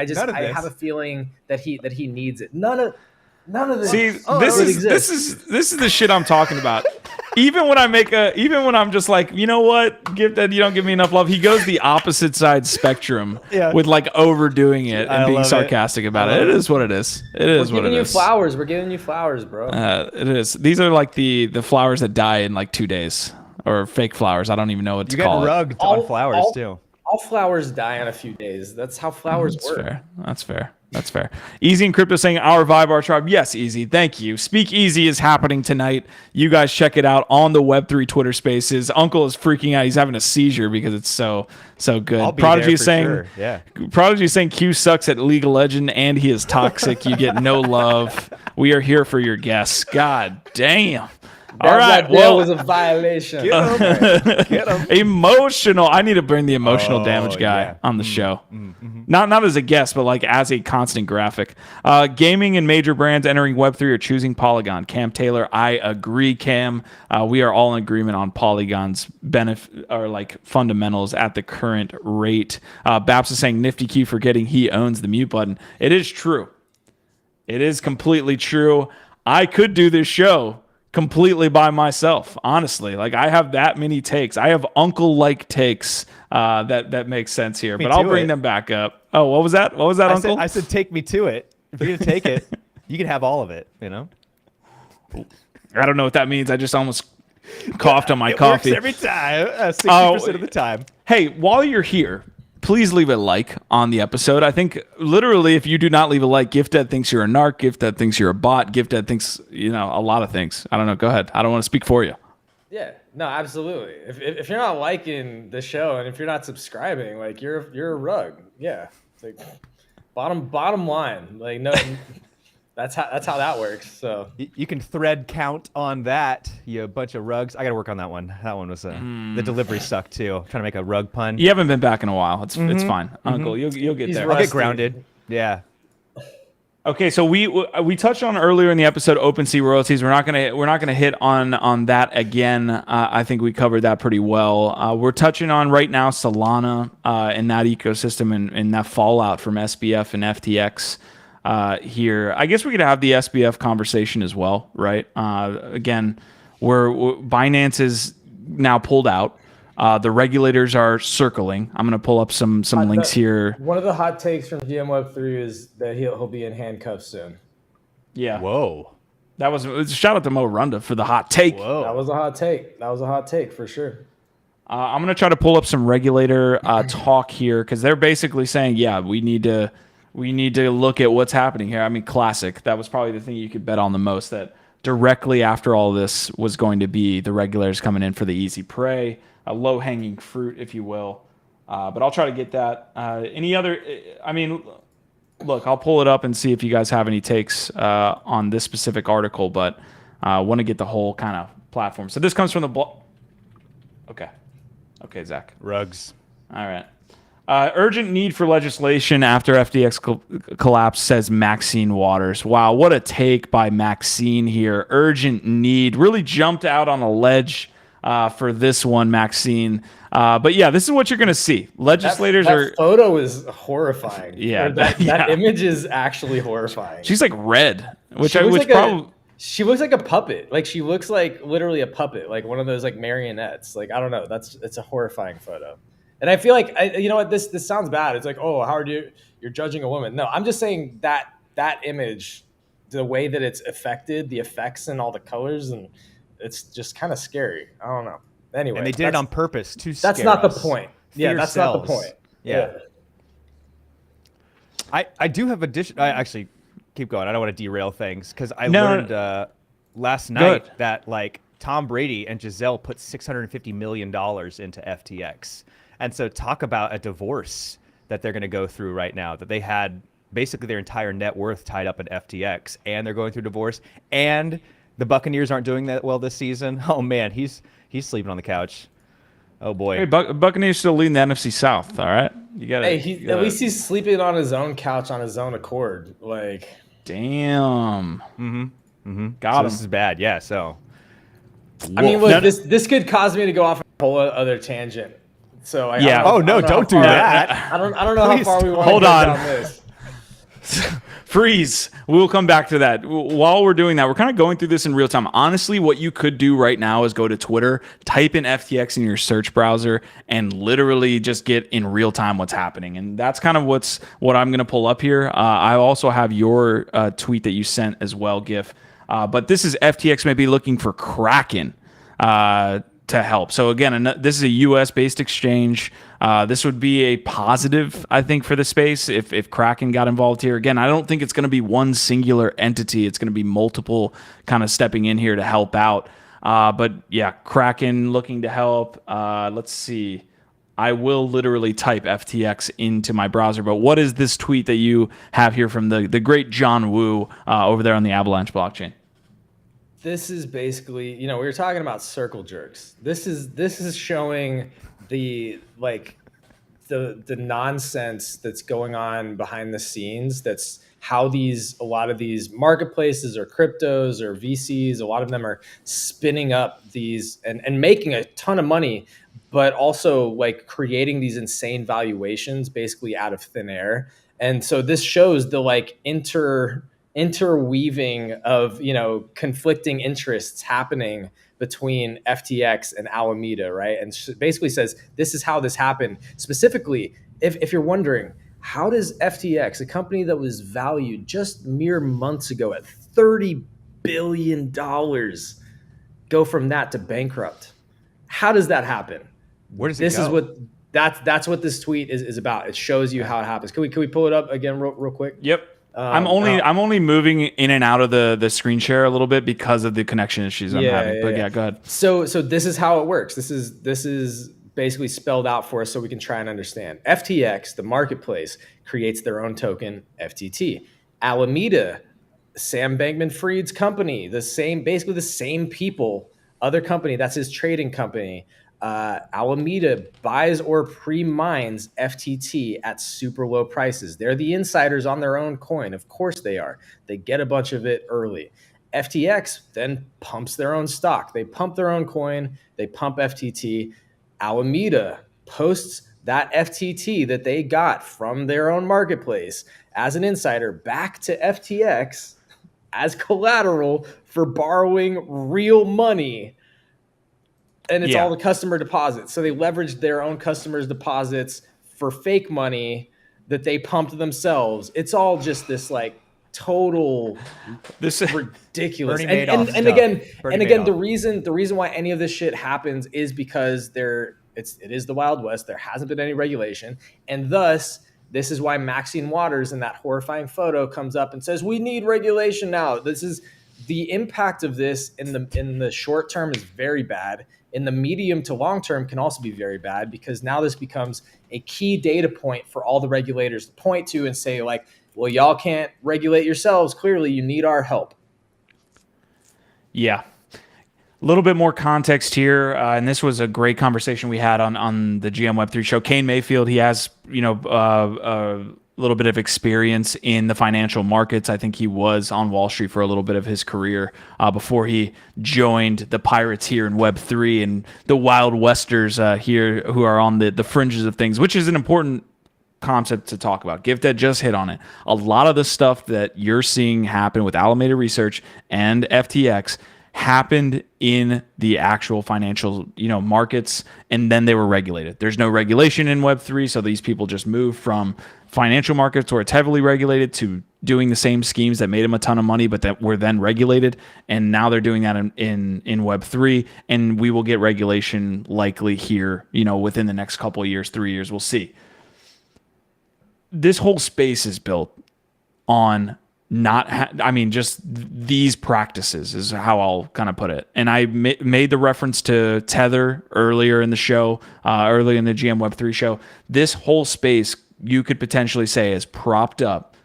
have a feeling that he needs it. None of this. See, this is the shit I'm talking about. Even when I'm just like, you know what, you don't give me enough love. He goes the opposite side spectrum with like overdoing it and being sarcastic about it. It is what it is. It is what it is. We're giving you flowers, bro. It is. These are like the flowers that die in like 2 days, or fake flowers. I don't even know what to call it. You get rugged on flowers too. All flowers die in a few days. That's how flowers work. That's fair. Easy and Crypto saying our vibe, our tribe. Yes, Easy. Thank you. Speak Easy is happening tonight. You guys check it out on the Web3 Twitter Spaces. Uncle is freaking out. He's having a seizure because it's so good. I'll be Prodigy there is saying, sure. Yeah. Prodigy is saying Q sucks at League of Legends and he is toxic. You get no love. We are here for your guests. God damn. All right. Well, was a violation. Get him. Emotional. I need to bring the emotional damage guy on the show. Not as a guest, but like as a constant graphic. Gaming and major brands entering Web3 are choosing Polygon. Cam Taylor, I agree, Cam. We are all in agreement on Polygon's benefit or like fundamentals at the current rate. Baps is saying Nifty Q forgetting he owns the mute button. It is true. It is completely true. I could do this show completely by myself, honestly. Like I have that many takes. I have uncle-like takes that makes sense here. But I'll bring them back up. Oh, what was that? What was that, Uncle? I said take me to it. If you're gonna take it, you can have all of it. You know. I don't know what that means. I just almost coughed on my coffee. Works every time. 60% of the time. Hey, while you're here, please leave a like on the episode. I think literally if you do not leave a like, GiftEd thinks you're a narc, GiftEd thinks you're a bot, GiftEd thinks, a lot of things. I don't know. Go ahead. I don't want to speak for you. Yeah, no, absolutely. If you're not liking the show and if you're not subscribing, like you're a rug. Yeah. It's like bottom line. Like no that's how that works. So you can thread count on that. You bunch of rugs. I got to work on that one. That one was the delivery sucked too. I'm trying to make a rug pun. You haven't been back in a while. It's fine, Uncle. You'll get there. I'll get grounded. Yeah. Okay, so we touched on earlier in the episode OpenSea royalties. We're not gonna hit on that again. I think we covered that pretty well. We're touching on right now Solana and that ecosystem and that fallout from SBF and FTX. Here, I guess we could have the SBF conversation as well, right? Again, Binance is now pulled out. The regulators are circling. I'm going to pull up some links here. One of the hot takes from Web3 is that he'll be in handcuffs soon. Yeah. Whoa. That was shout out to Mo Runda for the hot take. Whoa. That was a hot take for sure. I'm going to try to pull up some regulator talk here because they're basically saying, yeah, we need to look at what's happening here. I mean, classic. That was probably the thing you could bet on the most, that directly after all this was going to be the regulators coming in for the easy prey, a low-hanging fruit, if you will. But I'll try to get that. Any other, I mean, look, I'll pull it up and see if you guys have any takes on this specific article, but I want to get the whole kind of platform. So this comes from the blog. Okay, Zach. Rugs. All right. Urgent need for legislation after FTX collapse, says Maxine Waters. Wow, what a take by Maxine here. Urgent need. Really jumped out on a ledge for this one, Maxine. But yeah, this is what you're going to see. Legislators that photo is horrifying. Yeah. That image is actually horrifying. She's like red, which she looks like a puppet. Like she looks like literally a puppet, like one of those like marionettes. Like, I don't know. It's a horrifying photo. And I feel like, you know what, this sounds bad. It's like, oh, how are you're judging a woman? No, I'm just saying that image, the way that it's affected, the effects and all the colors, and it's just kind of scary. I don't know. Anyway. And they did it on purpose to scare That's not us. the point. Fear That's sells. not the point. Yeah. I do have I actually, keep going. I don't want to derail things because I learned last night that like Tom Brady and Giselle put $650 million into FTX. And so talk about a divorce that they're going to go through right now, that they had basically their entire net worth tied up in FTX, and they're going through divorce, and the Buccaneers aren't doing that well this season. Oh, man, he's sleeping on the couch. Oh, boy. Hey, Buccaneers still leading the NFC South, all right? You got Hey, at least he's sleeping on his own couch on his own accord. Like, damn. Got him. This is bad, yeah, so. I mean, look, this could cause me to go off a whole other tangent. So yeah. Don't do that. I don't know how far we want to go down this. Freeze. We'll come back to that. While we're doing that, we're kind of going through this in real time. Honestly, what you could do right now is go to Twitter, type in FTX in your search browser, and literally just get in real time what's happening. And that's kind of what I'm going to pull up here. I also have your tweet that you sent as well, GIF. But this is FTX maybe looking for Kraken to help. So again, this is a US-based exchange. This would be a positive, I think, for the space if Kraken got involved here. Again, I don't think it's going to be one singular entity. It's going to be multiple kind of stepping in here to help out. But yeah, Kraken looking to help. Let's see. I will literally type FTX into my browser. But what is this tweet that you have here from the great John Woo over there on the Avalanche blockchain? this is basically, we were talking about circle jerks. This is showing the the nonsense that's going on behind the scenes. That's how a lot of these marketplaces or cryptos or VCs, a lot of them are spinning up these and making a ton of money, but also like creating these insane valuations basically out of thin air. And so this shows the interweaving of conflicting interests happening between FTX and Alameda, right? And basically says this is how this happened. Specifically, if you're wondering, how does FTX, a company that was valued just mere months ago at $30 billion, go from that to bankrupt? How does that happen? Where does it go? That's what this tweet is about. It shows you how it happens. Can we pull it up again real quick? Yep. I'm only moving in and out of the screen share a little bit because of the connection issues I'm having. But yeah, go ahead. So this is how it works. This is basically spelled out for us so we can try and understand. FTX, the marketplace, creates their own token, FTT. Alameda, Sam Bankman-Fried's company, basically the same people, other company, that's his trading company. Alameda buys or pre-mines FTT at super low prices. They're the insiders on their own coin. Of course they are. They get a bunch of it early. FTX then pumps their own stock. They pump their own coin. They pump FTT. Alameda posts that FTT that they got from their own marketplace as an insider back to FTX as collateral for borrowing real money. And it's all the customer deposits. So they leveraged their own customers' deposits for fake money that they pumped themselves. It's all just this total ridiculous. And again, the reason why any of this shit happens is because it is the Wild West. There hasn't been any regulation. And thus, this is why Maxine Waters in that horrifying photo comes up and says, we need regulation now. This is the impact of this in the short term is very bad. In the medium to long term can also be very bad, because now this becomes a key data point for all the regulators to point to and say well, y'all can't regulate yourselves. Clearly, you need our help. Yeah. A little bit more context here, and this was a great conversation we had on the GM Web3 show. Kane Mayfield, he has a little bit of experience in the financial markets. I think he was on Wall Street for a little bit of his career before he joined the Pirates here in Web3 and the Wild Westers here who are on the fringes of things, which is an important concept to talk about. Gift just hit on it. A lot of the stuff that you're seeing happen with Alameda Research and FTX happened in the actual financial markets, and then they were regulated. There's no regulation in Web3, so these people just moved from financial markets where it's heavily regulated to doing the same schemes that made them a ton of money but that were then regulated, and now they're doing that in Web3, and we will get regulation likely here within the next couple of years, 3 years. We'll see. This whole space is built on just these practices is how I'll kind of put it. And I made the reference to Tether earlier in the show, early in the GM Web3 show. This whole space you could potentially say is propped up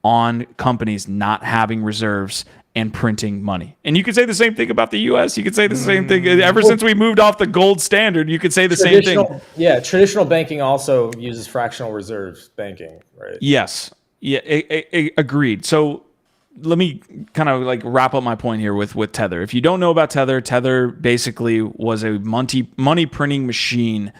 on companies not having reserves and printing money. And you could say the same thing about the US. You could say the same thing. Ever since we moved off the gold standard, you could say the same thing. Yeah, traditional banking also uses fractional reserves banking, right? Yes. Yeah, agreed. So let me kind of wrap up my point here with Tether. If you don't know about Tether basically was a money printing machine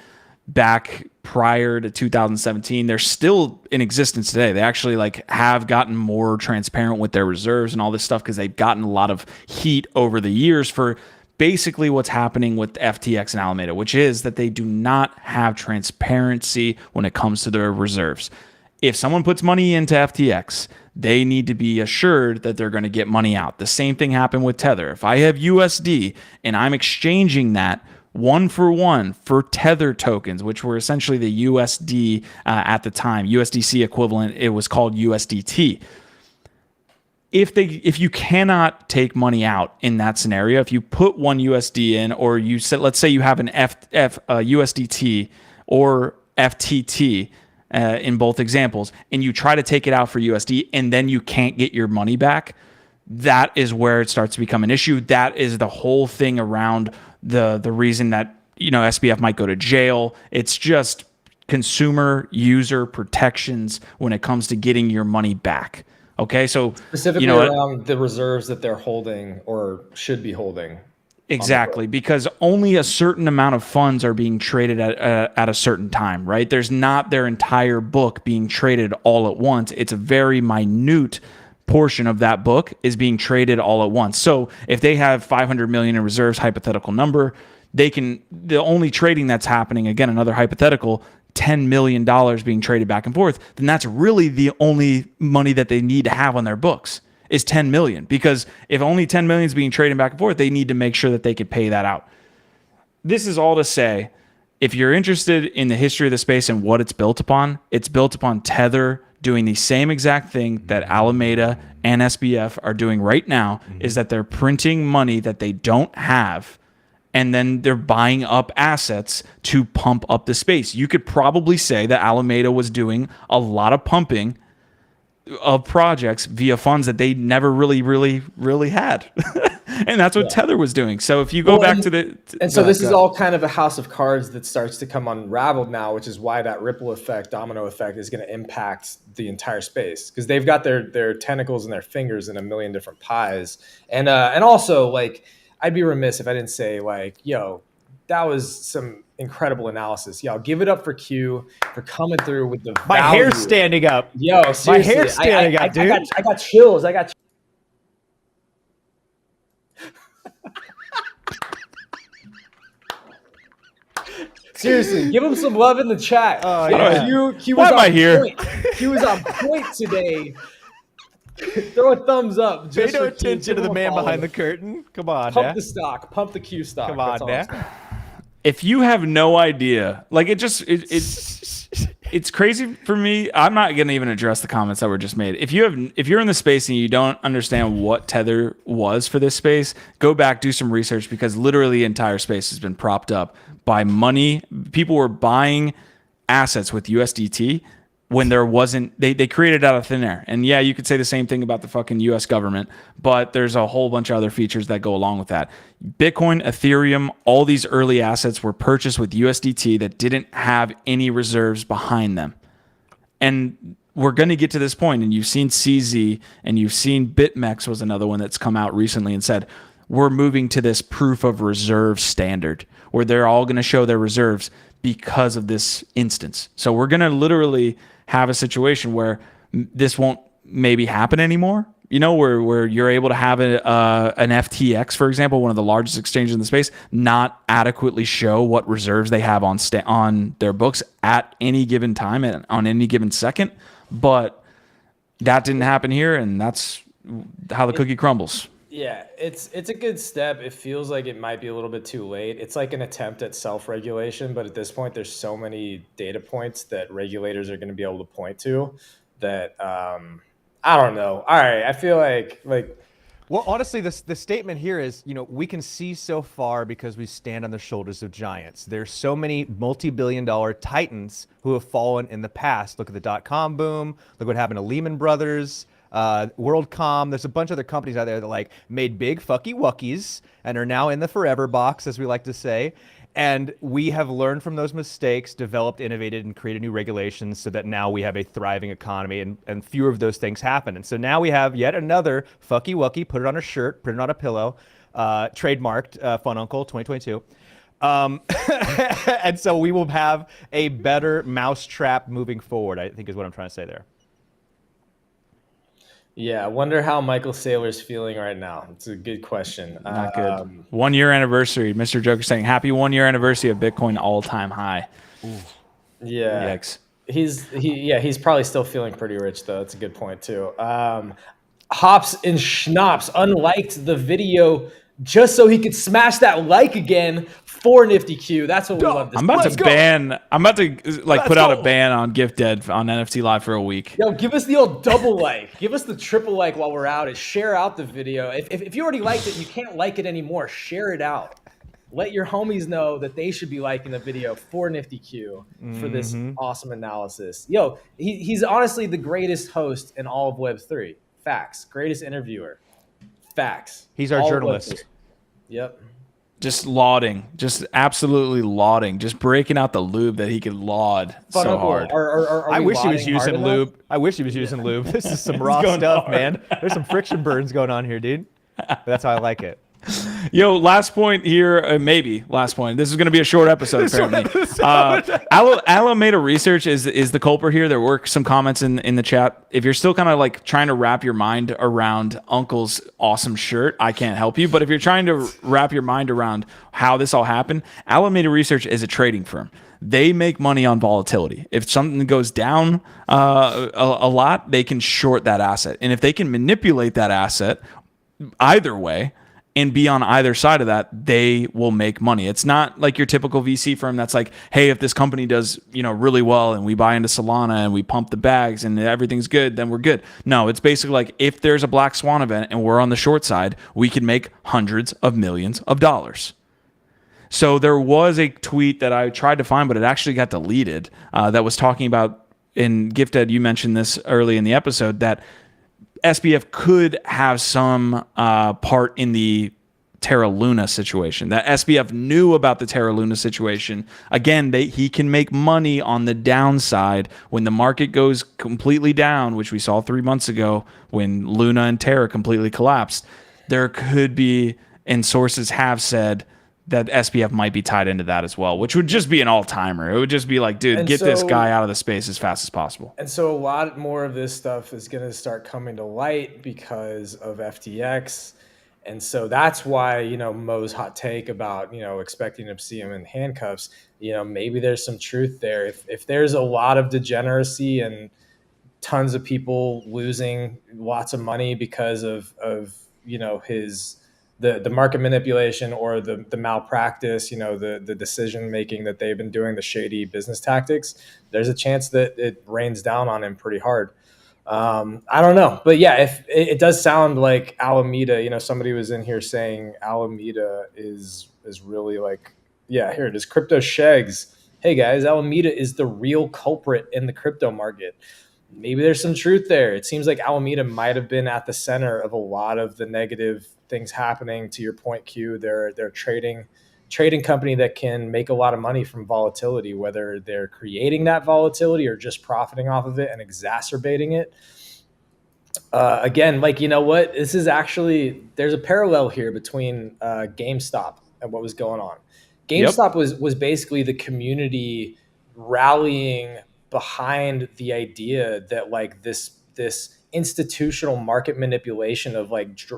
back prior to 2017. They're still in existence today. They actually have gotten more transparent with their reserves and all this stuff because they've gotten a lot of heat over the years for basically what's happening with FTX and Alameda, which is that they do not have transparency when it comes to their reserves. If someone puts money into FTX, they need to be assured that they're going to get money out. The same thing happened with Tether. If I have USD and I'm exchanging that 1-for-1 for Tether tokens, which were essentially the USD at the time, USDC equivalent, it was called USDT. If you cannot take money out in that scenario, if you put one USD in, or you said, let's say you have an USDT or FTT, in both examples, and you try to take it out for USD and then you can't get your money back, that is where it starts to become an issue. That is the whole thing around the reason that, SBF might go to jail. It's just consumer user protections when it comes to getting your money back. Okay, so specifically around the reserves that they're holding or should be holding. Exactly, because only a certain amount of funds are being traded at a certain time, right? There's not their entire book being traded all at once. It's a very minute portion of that book is being traded all at once. So if they have 500 million in reserves, hypothetical number, the only trading that's happening, again, another hypothetical, $10 million being traded back and forth, then that's really the only money that they need to have on their books is 10 million, because if only 10 million is being traded back and forth, they need to make sure that they could pay that out. This is all to say, if you're interested in the history of the space and what it's built upon Tether doing the same exact thing that Alameda and SBF are doing right now, is that they're printing money that they don't have, and then they're buying up assets to pump up the space. You could probably say that Alameda was doing a lot of pumping of projects via funds that they never really had. And that's what Tether was doing. So if you go back to the... so this is all kind of a house of cards that starts to come unraveled now, which is why that ripple effect, domino effect is going to impact the entire space, because they've got their tentacles and their fingers in a million different pies. And also, like, I'd be remiss if I didn't say, like, that was some incredible analysis. Yo, give it up for Q for coming through with the My value. hair's standing up. Yo, seriously, my hair's standing up, dude. I got chills. Seriously, give him some love in the chat. Oh, yeah. Q Why am I here? Q was on point today. Throw a thumbs up. Pay no attention to the man behind the curtain. Come on, pump the stock. Pump the Q stock. Come on, man. If you have no idea, like it's crazy for me. I'm not gonna even address the comments that were just made. If you're in the space and you don't understand what Tether was for this space, go back, do some research, because literally the entire space has been propped up by money. People were buying assets with USDT when there wasn't, they created it out of thin air. And yeah, you could say the same thing about the fucking US government, but there's a whole bunch of other features that go along with that. Bitcoin, Ethereum, all these early assets were purchased with USDT that didn't have any reserves behind them. And we're going to get to this point, and you've seen CZ and you've seen BitMEX was another one that's come out recently and said, we're moving to this proof of reserve standard where they're all going to show their reserves because of this instance. So we're going to literally have a situation where this won't maybe happen anymore, where you're able to have an FTX, for example, one of the largest exchanges in the space, not adequately show what reserves they have on their books at any given time and on any given second. But that didn't happen here, and that's how the cookie crumbles. Yeah, it's a good step. It feels like it might be a little bit too late. It's like an attempt at self-regulation, but at this point, there's so many data points that regulators are going to be able to point to that I don't know. All right, I feel like. Well, honestly, the statement here is, we can see so far because we stand on the shoulders of giants. There's so many multi-billion-dollar titans who have fallen in the past. Look at the dot-com boom. Look what happened to Lehman Brothers. WorldCom. There's a bunch of other companies out there that made big fucky wuckies and are now in the forever box, as we like to say. And we have learned from those mistakes, developed, innovated, and created new regulations so that now we have a thriving economy and fewer of those things happen. And so now we have yet another fucky wucky, put it on a shirt, put it on a pillow, trademarked Fun Uncle 2022. And so we will have a better mousetrap moving forward, I think is what I'm trying to say there. Yeah, I wonder how Michael Saylor's feeling right now. It's a good question. Not good. 1 year anniversary. Mr. Joker saying happy 1 year anniversary of Bitcoin all-time high. Ooh. Yeah. Yikes. He's probably still feeling pretty rich though. That's a good point too. Hops and Schnapps unliked the video just so he could smash that like again for Nifty Q. That's what we love. I'm about to put out a ban on Gift Dead on NFT Live for a week. Yo, give us the old double like. Give us the triple like while we're out. Share out the video. If you already liked it, you can't like it anymore. Share it out. Let your homies know that they should be liking the video for Nifty Q for this awesome analysis. Yo, he's honestly the greatest host in all of Web3. Facts. Greatest interviewer. Facts. He's our All journalist. Yep. Just lauding, just absolutely lauding, just breaking out the lube that he could laud so hard. Are I we wish he was lauding hard using enough? lube. I wish he was using lube. This is some raw going stuff, hard. man. There's some friction burns going on here, dude. That's how I like it. Yo, last point here, maybe last point. This is going to be a short episode, apparently. Alameda Research is the culprit here. There were some comments in the chat. If you're still kind of like trying to wrap your mind around Uncle's awesome shirt, I can't help you. But if you're trying to wrap your mind around how this all happened, Alameda Research is a trading firm. They make money on volatility. If something goes down a lot, they can short that asset. And if they can manipulate that asset either way, and be on either side of that, they will make money. It's not like your typical VC firm that's like, hey, if this company does, really well and we buy into Solana and we pump the bags and everything's good, then we're good. No, it's basically like if there's a black swan event and we're on the short side, we can make hundreds of millions of dollars. So there was a tweet that I tried to find, but it actually got deleted, that was talking about, and Gifted, you mentioned this early in the episode, that SBF could have some part in the Terra Luna situation. That SBF knew about the Terra Luna situation. Again, he can make money on the downside when the market goes completely down, which we saw 3 months ago when Luna and Terra completely collapsed. There could be, and sources have said, that SBF might be tied into that as well, which would just be an all-timer. It would just be like, dude, get this guy out of the space as fast as possible. And so a lot more of this stuff is going to start coming to light because of FTX. And so that's why, Mo's hot take about, expecting to see him in handcuffs, maybe there's some truth there. If there's a lot of degeneracy and tons of people losing lots of money because of his the market manipulation or the malpractice, the decision making that they've been doing, the shady business tactics, there's a chance that it rains down on him pretty hard. I don't know, but yeah, if it does sound like Alameda, somebody was in here saying Alameda is really like, yeah, here it is, Crypto Shegs. Hey guys, Alameda is the real culprit in the crypto market. Maybe there's some truth there. It seems like Alameda might have been at the center of a lot of the negative things happening. To your point, Q, they're a trading company that can make a lot of money from volatility, whether they're creating that volatility or just profiting off of it and exacerbating it. Again, what? This is actually, there's a parallel here between GameStop and what was going on. GameStop was basically the community rallying behind the idea that this institutional market manipulation of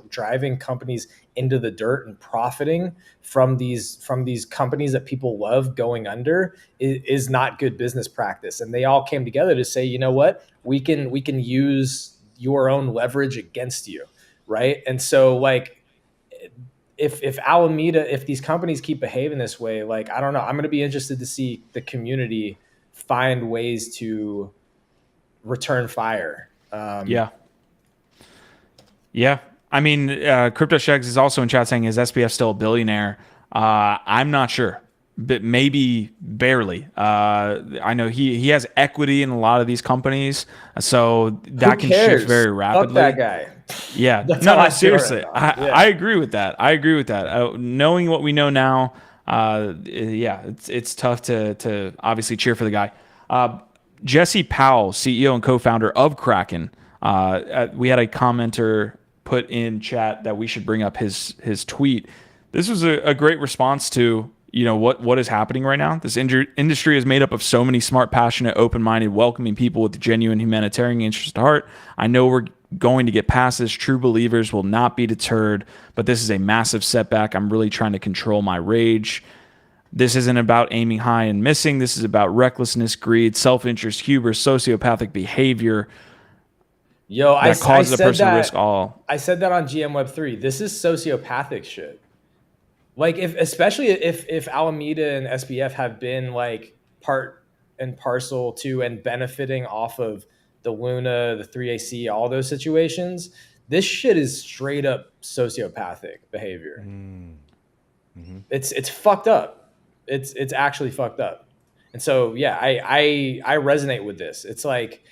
driving companies into the dirt and profiting from these companies that people love going under is not good business practice. And they all came together to say, you know what, we can use your own leverage against you, right? And so if Alameda, if these companies keep behaving this way, I don't know, I'm going to be interested to see the community find ways to return fire. Yeah. I mean, Crypto Shegs is also in chat saying, is SBF still a billionaire? I'm not sure, but maybe barely. I know he has equity in a lot of these companies, so that can shift very rapidly. Fuck that guy. Yeah, no, seriously, I agree with that. Knowing what we know now, it's tough to obviously cheer for the guy. Jesse Powell, CEO and co-founder of Kraken, we had a commenter put in chat that we should bring up his tweet. This was a great response to what is happening right now. This industry is made up of so many smart, passionate, open-minded, welcoming people with genuine humanitarian interest at heart. I know we're going to get past this. True believers will not be deterred, but this is a massive setback. I'm really trying to control my rage. This isn't about aiming high and missing. This is about recklessness, greed, self-interest, hubris, sociopathic behavior. That causes a person to risk all. I said that on GM Web3. This is sociopathic shit. Especially if Alameda and SBF have been part and parcel to and benefiting off of the Luna, the 3AC, all those situations, this shit is straight up sociopathic behavior. Mm-hmm. It's fucked up. It's actually fucked up. And so, yeah, I resonate with this. It's like,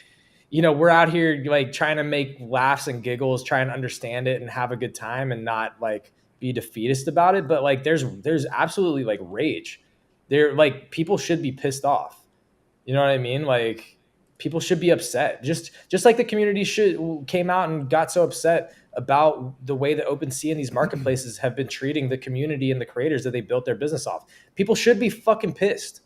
we're out here like trying to make laughs and giggles, trying to understand it and have a good time and not like be defeatist about it. But like there's absolutely like rage. There, like, people should be pissed off. You know what I mean? Like, people should be upset. Just like the community came out and got so upset about the way that OpenSea and these marketplaces have been treating the community and the creators that they built their business off. People should be fucking pissed.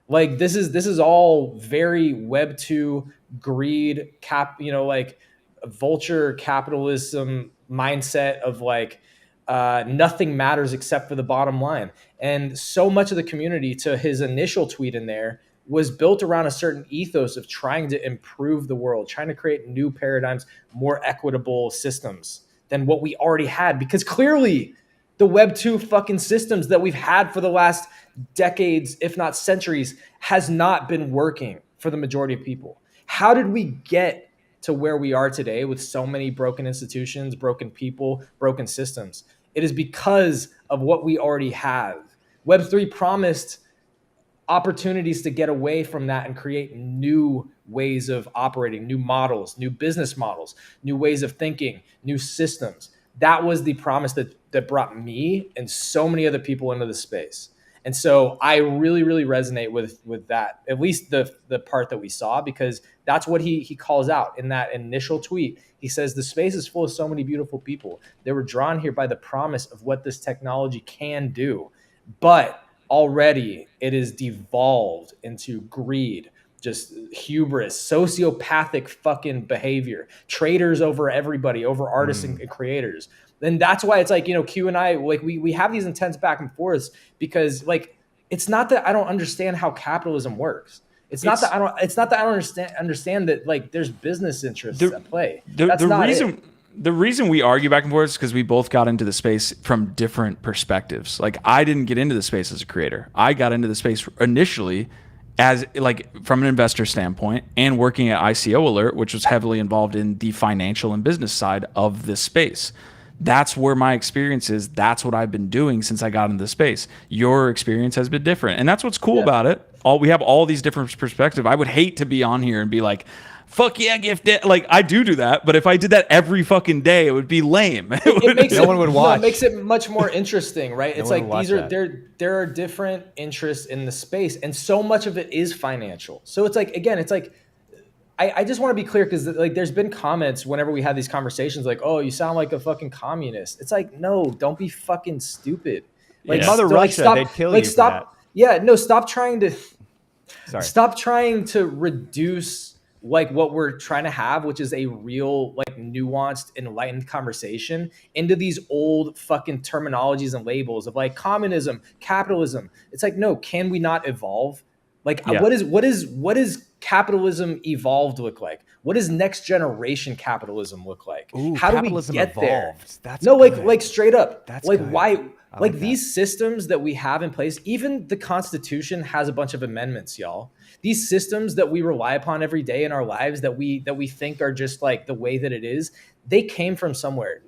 Like, this is all very Web2 greed, like vulture capitalism mindset of like nothing matters except for the bottom line. And so much of the community, to his initial tweet in there, was built around a certain ethos of trying to improve the world, trying to create new paradigms, more equitable systems than what we already had. Because clearly the Web2 fucking systems that we've had for the last decades, if not centuries, has not been working for the majority of people. How did we get to where we are today with so many broken institutions, broken people, broken systems? It is because of what we already have. Web3 promised opportunities to get away from that and create new ways of operating, new models, new business models, new ways of thinking, new systems. That was the promise that brought me and so many other people into the space. And so I really, really resonate with that, at least the part that we saw, because that's what he calls out in that initial tweet. He says, the space is full of so many beautiful people. They were drawn here by the promise of what this technology can do. But already it is devolved into greed, just hubris, sociopathic fucking behavior, traders over everybody, over artists and creators. And that's why it's like, Q and I, like we have these intense back and forths because like, it's not that I don't understand how capitalism works. It's not that I don't understand that like there's business interests at play. The reason we argue back and forth is because we both got into the space from different perspectives. Like, I didn't get into the space as a creator. I got into the space initially as like from an investor standpoint and working at ICO Alert, which was heavily involved in the financial and business side of this space. That's where my experience is. That's what I've been doing since I got into the space. Your experience has been different. And that's what's cool about it. We have all these different perspectives. I would hate to be on here and be like, fuck yeah, gift it. Like, I do that, but if I did that every fucking day, it would be lame. No one would watch. No, it makes it much more interesting, right? It's like there are different interests in the space, and so much of it is financial. So it's like, again, it's like, I just want to be clear because like there's been comments whenever we have these conversations like, oh, you sound like a fucking communist. It's like, no, don't be fucking stupid. Like Mother Russia, they'd kill you for that. Yeah, no, stop trying to reduce like what we're trying to have, which is a real, like, nuanced, enlightened conversation, into these old fucking terminologies and labels of like communism, capitalism. It's like, no, can we not evolve? Like, what is capitalism evolved look like? What does next generation capitalism look like? Ooh, how do we get evolved. there? That's no, good. like straight up. That's like good. why? Like these systems that we have in place, even the Constitution has a bunch of amendments, y'all. These systems that we rely upon every day in our lives that we think are just like the way that it is, they came from somewhere.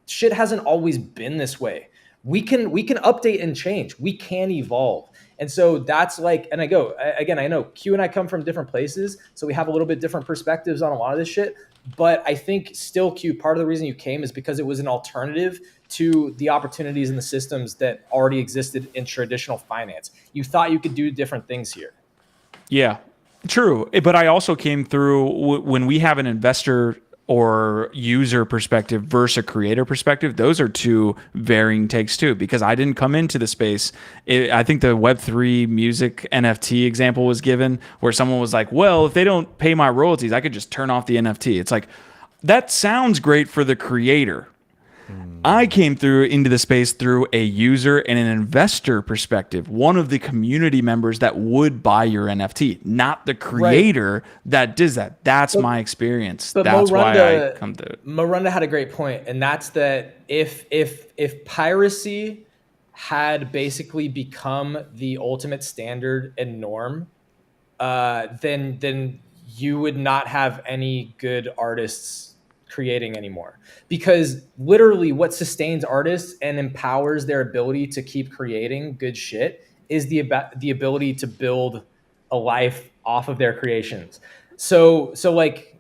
Shit hasn't always been this way. We can update and change. We can evolve. And so that's like, and I know Q and I come from different places, so we have a little bit different perspectives on a lot of this shit. But I think still, Q, part of the reason you came is because it was an alternative to the opportunities and the systems that already existed in traditional finance. You thought you could do different things here. Yeah, true. But I also came through when we have an investor or user perspective versus a creator perspective. Those are two varying takes too, because I didn't come into the space. I think the Web3 music NFT example was given where someone was like, well, if they don't pay my royalties, I could just turn off the NFT. It's like, that sounds great for the creator. I came into the space through a user and an investor perspective, one of the community members that would buy your NFT, not the creator that does that. That's my experience. That's why I come to it. Miranda had a great point, and that's that if piracy had basically become the ultimate standard and norm, then you would not have any good artists creating anymore, because literally what sustains artists and empowers their ability to keep creating good shit is the ability to build a life off of their creations. So like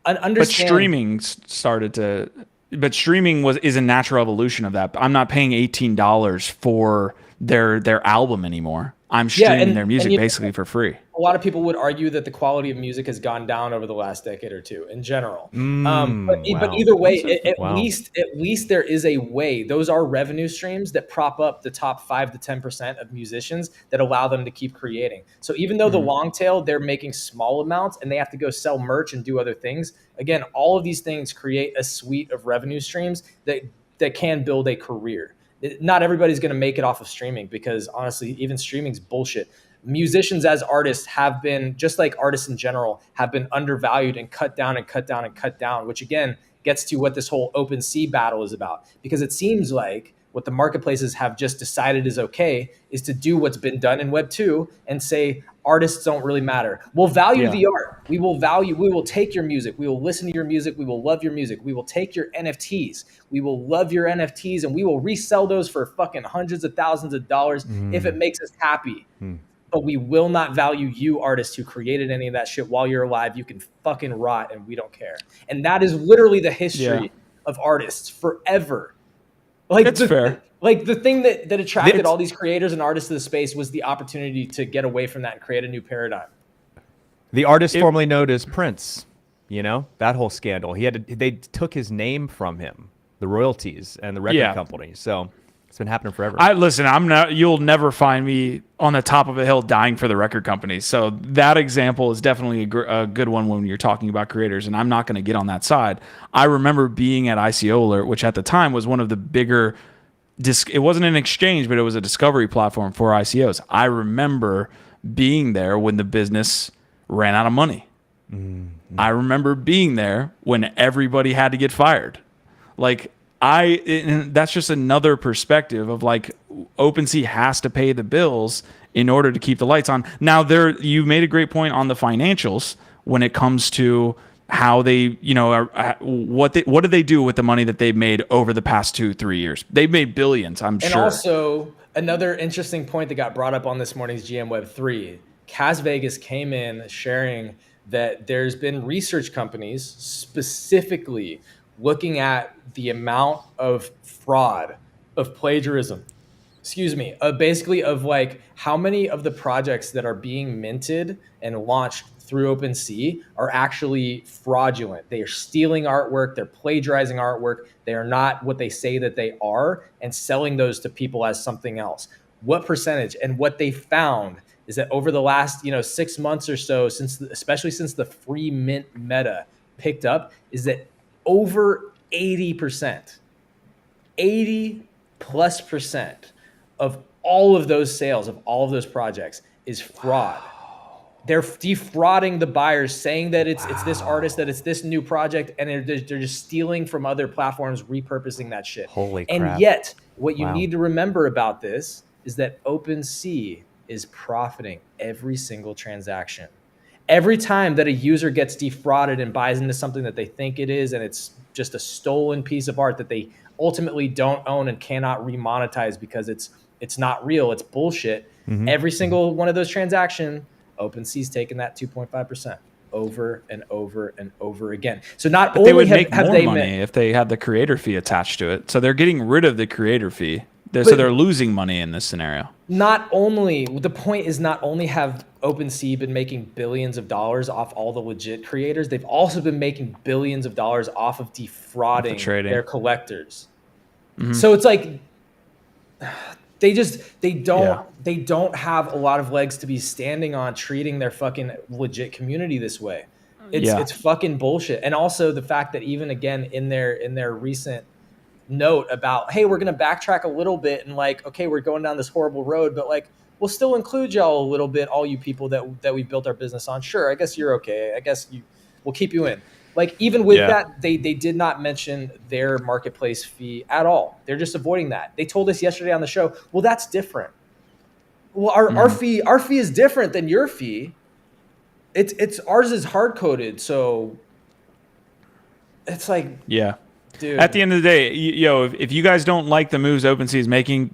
But streaming started to. But streaming is a natural evolution of that. I'm not paying $18 for their album anymore. I'm streaming their music basically for free. A lot of people would argue that the quality of music has gone down over the last decade or two in general. But either way, at least there is a way. Those are revenue streams that prop up the top 5 to 10% of musicians that allow them to keep creating. So even though the long tail, they're making small amounts and they have to go sell merch and do other things. Again, all of these things create a suite of revenue streams that can build a career. Not everybody's going to make it off of streaming because honestly, even streaming's bullshit. Musicians as artists have been, just like artists in general, have been undervalued and cut down and cut down and cut down, which again gets to what this whole OpenSea battle is about. Because it seems like what the marketplaces have just decided is okay is to do what's been done in Web 2 and say artists don't really matter. We'll value the art. We will take your music. We will listen to your music. We will love your music. We will take your NFTs. We will love your NFTs and we will resell those for fucking hundreds of thousands of dollars if it makes us happy. But we will not value you artists who created any of that shit while you're alive. You can fucking rot and we don't care. And that is literally the history of artists forever. Like it's fair. Like the thing that attracted all these creators and artists to the space was the opportunity to get away from that and create a new paradigm. The artist formerly known as Prince, you know, that whole scandal. They took his name from him, the royalties and the record company. So it's been happening forever. You'll never find me on the top of a hill dying for the record company. So that example is definitely a good one when you're talking about creators, and I'm not going to get on that side. I remember being at ICO Alert, which at the time was one of the bigger, it wasn't an exchange, but it was a discovery platform for ICOs. I remember being there when the business ran out of money. I remember being there when everybody had to get fired. Like, and that's just another perspective of like OpenSea has to pay the bills in order to keep the lights on. Now, you made a great point on the financials when it comes to how they, what did they do with the money that they've made over the past 2-3 years? They've made billions, I'm sure. And also another interesting point that got brought up on this morning's GM Web3, Cas Vegas came in sharing that there's been research companies specifically looking at the amount of fraud, of plagiarism, basically of like how many of the projects that are being minted and launched through OpenSea are actually fraudulent. They are stealing artwork, they're plagiarizing artwork, they are not what they say that they are, and selling those to people as something else. What percentage? And what they found is that over the last 6 months or so, especially since the free mint meta picked up, is that over 80%, 80+% of all of those sales, of all of those projects is fraud. They're defrauding the buyers, saying that it's this artist, that it's this new project, and they're just stealing from other platforms, repurposing that shit. Holy crap. And yet, what you need to remember about this is that OpenSea is profiting every single transaction. Every time that a user gets defrauded and buys into something that they think it is, and it's just a stolen piece of art that they ultimately don't own and cannot remonetize because it's not real, it's bullshit. Every single one of those transactions, OpenSea's taken that 2.5% over and over and over again. So but they would make more money if they had the creator fee attached to it. So they're getting rid of the creator fee. So they're losing money in this scenario. The point is not only have OpenSea been making billions of dollars off all the legit creators, they've also been making billions of dollars off of defrauding their collectors. So it's like they don't have a lot of legs to be standing on treating their fucking legit community this way. It's fucking bullshit. And also the fact that even again in their recent note about, hey, we're going to backtrack a little bit and like, okay, we're going down this horrible road, but like, we'll still include y'all a little bit, all you people that we've built our business on. Sure, I guess you're okay. I guess we'll keep you in. Like, even with that, they did not mention their marketplace fee at all. They're just avoiding that. They told us yesterday on the show, well, that's different. Well, our fee is different than your fee. It's ours is hard coded, so it's like, dude. At the end of the day, if you guys don't like the moves OpenSea is making,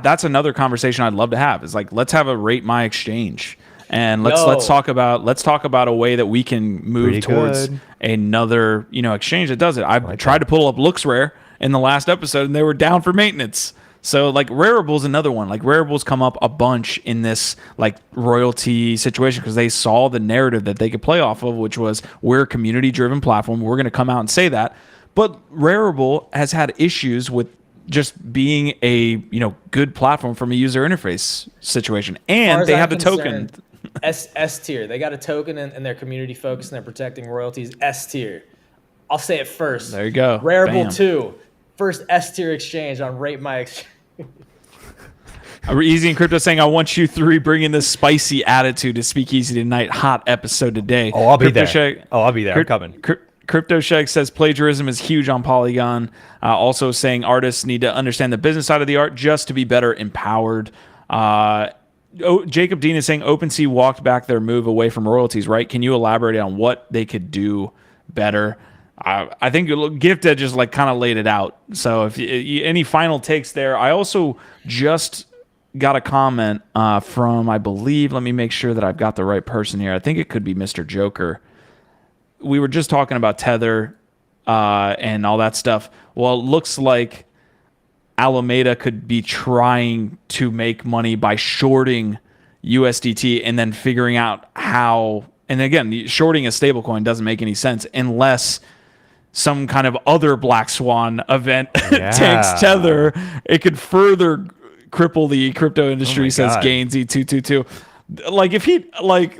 that's another conversation I'd love to have. It's like, let's have a rate my exchange And let's talk about a way that we can move towards another exchange that does it. I've tried to pull up LooksRare in the last episode, and they were down for maintenance. So like Rareable's another one. Like Rareable's come up a bunch in this like royalty situation because they saw the narrative that they could play off of, which was we're a community-driven platform. We're going to come out and say that. But Rareable has had issues with just being a good platform from a user interface situation, and they have the token. S tier. They got a token and they're community focused and they're protecting royalties. S tier. I'll say it first. There you go. Rareable 2. First S tier exchange on Rate My Exchange. Easy and Crypto saying, I want you three bringing this spicy attitude to Speakeasy tonight. Hot episode today. Oh, I'll be there. I'm coming. Crypto Shag says plagiarism is huge on Polygon. Also saying artists need to understand the business side of the art just to be better empowered. Jacob Dean is saying OpenSea walked back their move away from royalties, right? Can you elaborate on what they could do better? I think Gifted just like kind of laid it out. So if any final takes there, I also just got a comment from, I believe, let me make sure that I've got the right person here. I think it could be Mr. Joker. We were just talking about Tether and all that stuff. Well, it looks like Alameda could be trying to make money by shorting USDT and then figuring out how. And again, shorting a stablecoin doesn't make any sense unless some kind of other black swan event takes Tether. It could further cripple the crypto industry, says Gainsy222. Like if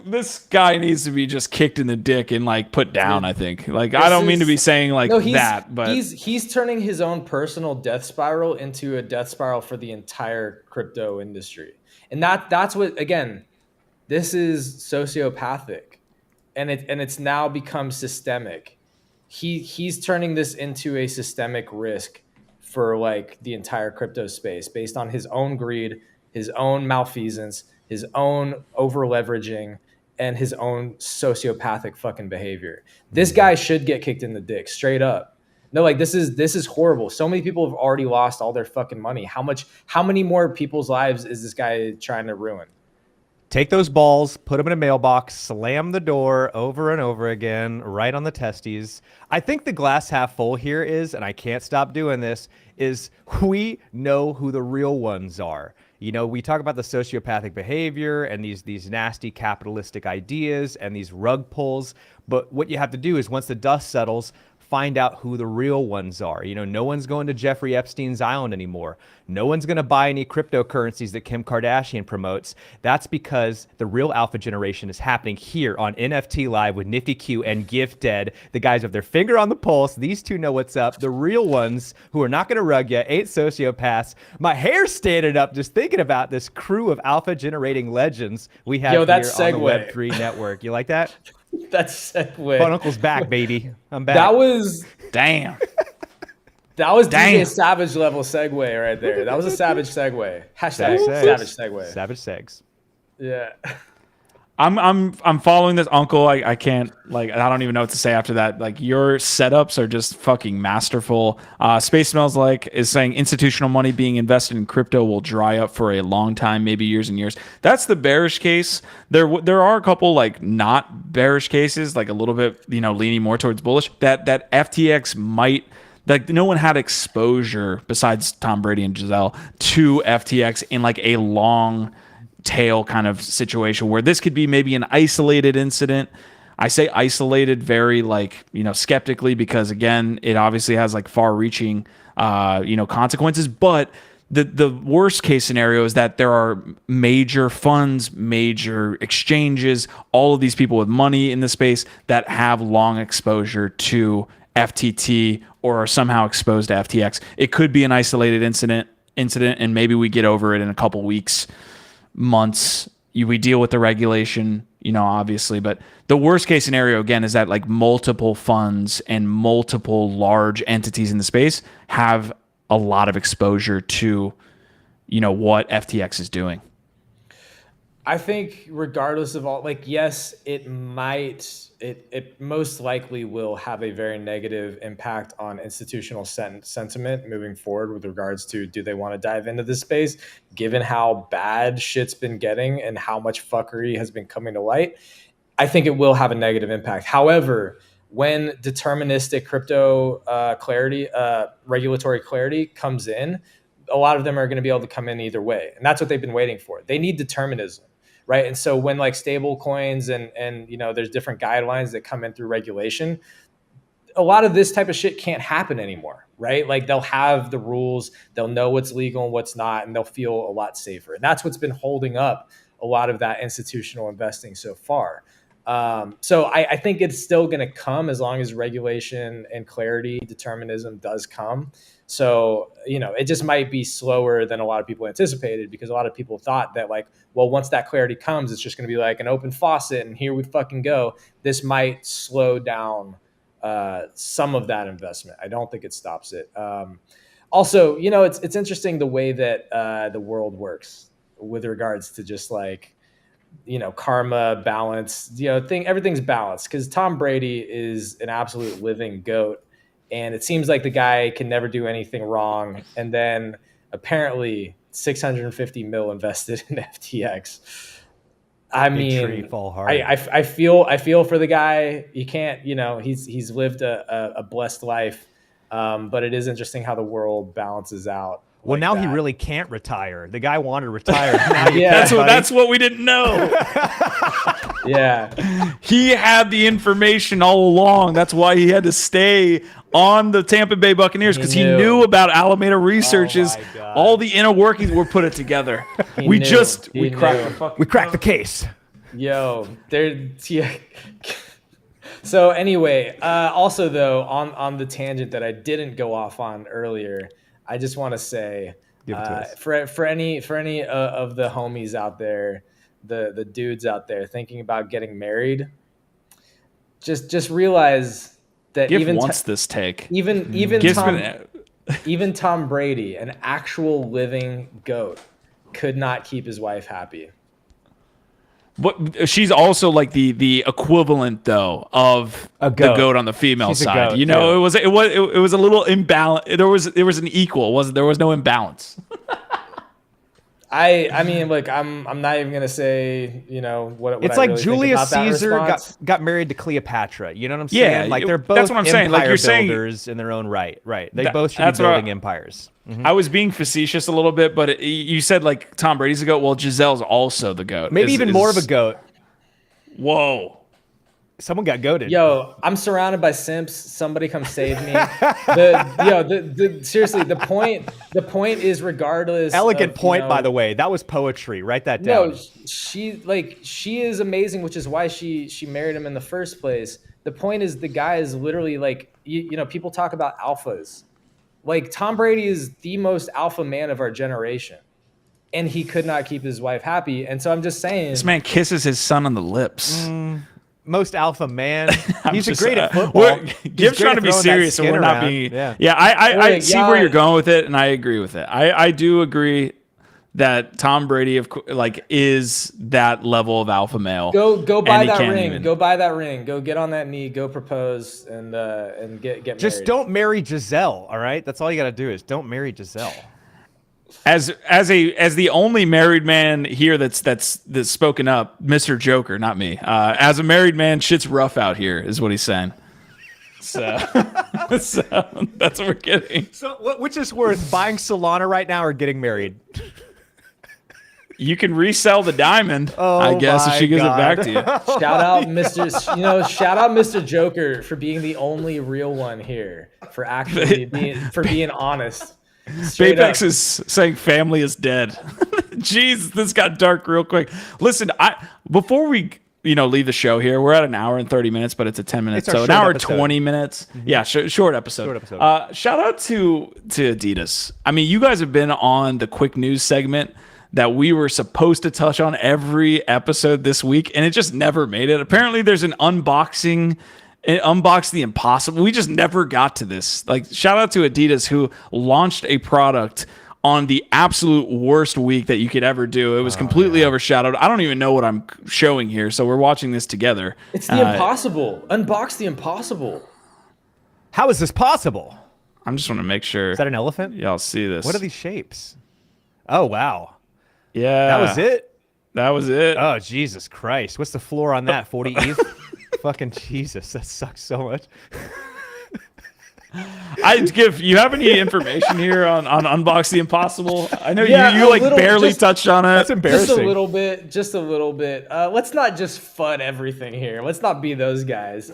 this guy needs to be just kicked in the dick and like put down. I think I don't mean to be saying that, but he's turning his own personal death spiral into a death spiral for the entire crypto industry, and that's what, again, this is sociopathic, and it's now become systemic. He's turning this into a systemic risk for like the entire crypto space based on his own greed, his own malfeasance, his own over leveraging, and his own sociopathic fucking behavior. This guy should get kicked in the dick straight up. No, like this is horrible. So many people have already lost all their fucking money. How many more people's lives is this guy trying to ruin? Take those balls, put them in a mailbox, slam the door over and over again, right on the testes. I think the glass half full here is, and I can't stop doing this, is we know who the real ones are. We talk about the sociopathic behavior and these nasty capitalistic ideas and these rug pulls. But what you have to do is once the dust settles, find out who the real ones are. No one's going to Jeffrey Epstein's island anymore. No one's going to buy any cryptocurrencies that Kim Kardashian promotes. That's because the real alpha generation is happening here on NFT Live with Nifty Q and Gifted. The guys have their finger on the pulse. These two know what's up. The real ones who are not going to rug you, ain't sociopaths. My hair's standing up just thinking about this crew of alpha generating legends we have here on the Web3 network. You like that? That's segue. Fun Uncle's back, baby. I'm back. That was damn. That was DJ Savage level segue right there. That was a savage segue. Hashtag savage segue. Savage segs. Yeah. I'm following this, Uncle. I can't, I don't even know what to say after that. Like, your setups are just fucking masterful. Space Smells Like is saying institutional money being invested in crypto will dry up for a long time, maybe years and years. That's the bearish case. There are a couple not bearish cases, a little bit, leaning more towards bullish. That FTX might. No one had exposure besides Tom Brady and Giselle to FTX in a long tail kind of situation where this could be maybe an isolated incident. I say isolated very skeptically because, again, it obviously has far-reaching consequences. But the worst case scenario is that there are major funds, major exchanges, all of these people with money in the space that have long exposure to FTT or are somehow exposed to FTX. It could be an isolated incident, and maybe we get over it in a couple weeks, months. We deal with the regulation, obviously. But the worst case scenario, again, is that multiple funds and multiple large entities in the space have a lot of exposure to, what FTX is doing. I think regardless of all, like, yes, it most likely will have a very negative impact on institutional sentiment moving forward with regards to, do they want to dive into this space, given how bad shit's been getting and how much fuckery has been coming to light. I think it will have a negative impact. However, when deterministic crypto clarity, regulatory clarity comes in, a lot of them are going to be able to come in either way. And that's what they've been waiting for. They need determinism, right? And so when like stable coins and there's different guidelines that come in through regulation, a lot of this type of shit can't happen anymore, right? Like they'll have the rules, they'll know what's legal and what's not, and they'll feel a lot safer. And that's what's been holding up a lot of that institutional investing so far. So I think it's still going to come as long as regulation and clarity, determinism does come. So, it just might be slower than a lot of people anticipated, because a lot of people thought that like, well, once that clarity comes, it's just going to be like an open faucet and here we fucking go. This might slow down some of that investment. I don't think it stops it. Also, it's interesting the way that the world works with regards to just like, karma, balance, everything's balanced, because Tom Brady is an absolute living GOAT. And it seems like the guy can never do anything wrong. And then apparently 650 mil invested in FTX. I mean, fall hard. I feel for the guy. You can't, he's lived a blessed life. But it is interesting how the world balances out. Well, now he really can't retire. The guy wanted to retire. Yeah, that's what we didn't know. Yeah. He had the information all along. That's why he had to stay on the Tampa Bay Buccaneers, because he knew about Alameda Research's. All the inner workings were put it together. We cracked the case. Yo, yeah. So anyway, also though, on the tangent that I didn't go off on earlier, I just want to say, for any of the homies out there, the dudes out there thinking about getting married, just realize that even Tom Brady, an actual living GOAT, could not keep his wife happy. But she's also like the equivalent though of the GOAT on the female side. Goat, it was a little imbalance. There was an equal. There was no imbalance. I mean, look, I'm not even gonna say what it's I like really Julius think about Caesar got married to Cleopatra. You know what I'm saying? Yeah, like they're both that's what I'm saying. Like you're builders in their own right. Right. They both should be building empires. I was being facetious a little bit, but you said like Tom Brady's the GOAT. Well, Gisele's also the GOAT. Maybe even more of a GOAT. Whoa. Someone got goated. Yo, I'm surrounded by simps. Somebody come save me. Seriously, the point is, regardless. Elegant point, by the way. That was poetry. Write that down. No, she is amazing, which is why she married him in the first place. The point is, the guy is literally like, people talk about alphas. Like Tom Brady is the most alpha man of our generation, and he could not keep his wife happy. And so I'm just saying, this man kisses his son on the lips. Most alpha man. He's great at football. Gib's trying to be serious, and we're not being. Yeah, I see where you're going with it, and I agree with it. I do agree that Tom Brady is that level of alpha male. Go buy that ring. Go buy that ring. Go get on that knee. Go propose and get married. Just don't marry Giselle. All right, that's all you got to do is don't marry Giselle. As the only married man here that's spoken up, Mr. Joker, not me. As a married man, shit's rough out here, is what he's saying. So, so that's what we're getting. So, which is worth, buying Solana right now or getting married? You can resell the diamond, I guess, if she gives it back to you. Shout out Mr. Joker for being the only real one here, for actually being honest. Bapex is saying family is dead. Jeez, this got dark real quick. Listen, before we leave the show here, we're at an hour and 30 minutes, but it's a 10-minute, so an hour and 20 minutes. Mm-hmm. Yeah, short episode. Shout out to Adidas. I mean, you guys have been on the quick news segment that we were supposed to touch on every episode this week, and it just never made it. Apparently, there's an unbox the impossible. We just never got to this. Like, shout out to Adidas, who launched a product on the absolute worst week that you could ever do. It was completely overshadowed. I don't even know what I'm showing here, so we're watching this together. It's the impossible. Unbox the impossible. How is this possible? I'm just want to make sure. Is that an elephant? Y'all see this. What are these shapes? Oh, wow. Yeah. That was it? That was it. Oh, Jesus Christ. What's the floor on that? 40 ETH? Fucking Jesus. That sucks so much. You have any information here on Unbox the Impossible? I know Yeah, you like barely touched on it. That's embarrassing. Just a little bit. Let's not just fud everything here. Let's not be those guys.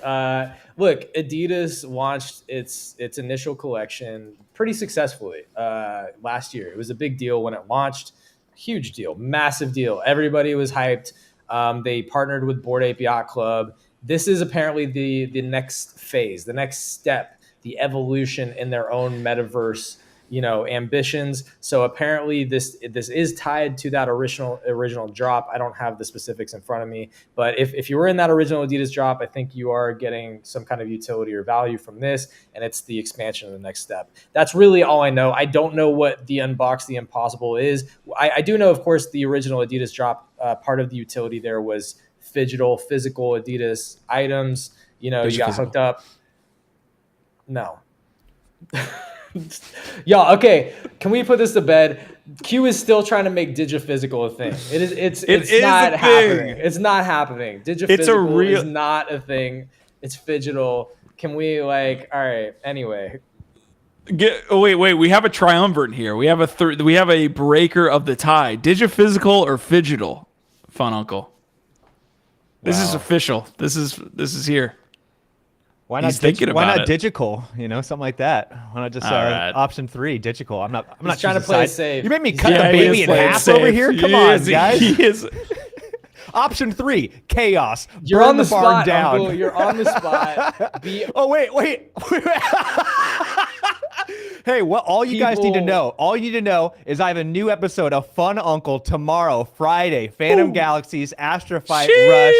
Look, Adidas launched its initial collection pretty successfully last year. It was a big deal when it launched. Huge deal, massive deal. Everybody was hyped. They partnered with Bored Ape Yacht Club. This is apparently the next phase, the next step, the evolution in their own metaverse, ambitions. So apparently this is tied to that original drop. I don't have the specifics in front of me, but if you were in that original Adidas drop, I think you are getting some kind of utility or value from this, and it's the expansion of the next step. That's really all I know. I don't know what the Unbox the Impossible is. I do know, of course, the original Adidas drop, part of the utility there was physical Adidas items. You got hooked up. No. Y'all, okay. Can we put this to bed? Q is still trying to make digiphysical a thing. It's not happening. It's not happening. Digiphysical is not a thing. It's phygital. Can we all right, anyway. Wait. We have a triumvirate here. We have a breaker of the tie. Digiphysical or phygital? Fun Uncle. This is official. This is here. Why not digital? Something like that. Why not just option 3, digital? I'm not trying to play it safe. You made me cut the baby in half over here. Come on, guys. He is. Option 3, chaos. You're on the barn spot, down. Uncle. You're on the spot. Oh wait. Hey, what all you guys need to know is I have a new episode of Fun Uncle tomorrow, Friday. Phantom Galaxies, Astrophyte Rush.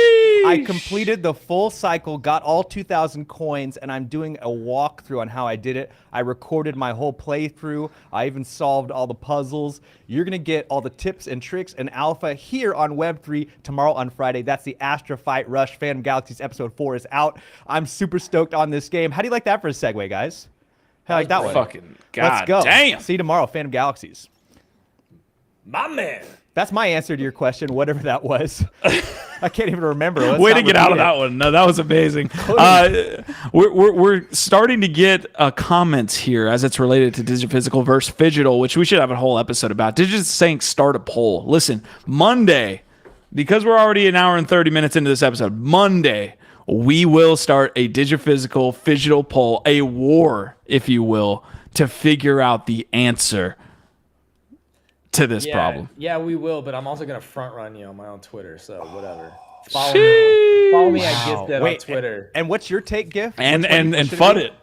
I completed the full cycle, got all 2,000 coins, and I'm doing a walkthrough on how I did it. I recorded my whole playthrough. I even solved all the puzzles. You're going to get all the tips and tricks and alpha here on Web3 tomorrow on Friday. That's the Astrophyte Rush. Phantom Galaxies episode 4 is out. I'm super stoked on this game. How do you like that for a segue, guys? How like that one? Fucking God. Let's go. Damn. See you tomorrow, Phantom Galaxies. My man. That's my answer to your question, whatever that was. I can't even remember. Way to get out of that one. No, that was amazing. We're starting to get comments here as it's related to digiphysical versus phygital, which we should have a whole episode about. Digit's saying start a poll. Listen, Monday, because we're already an hour and 30 minutes into this episode, Monday, we will start a digiphysical phygital poll, a war, if you will, to figure out the answer to this problem. Yeah, we will, but I'm also going to front run you on my own Twitter, so whatever. Follow me at GIF on Twitter. And what's your take, GIF? And FUD it.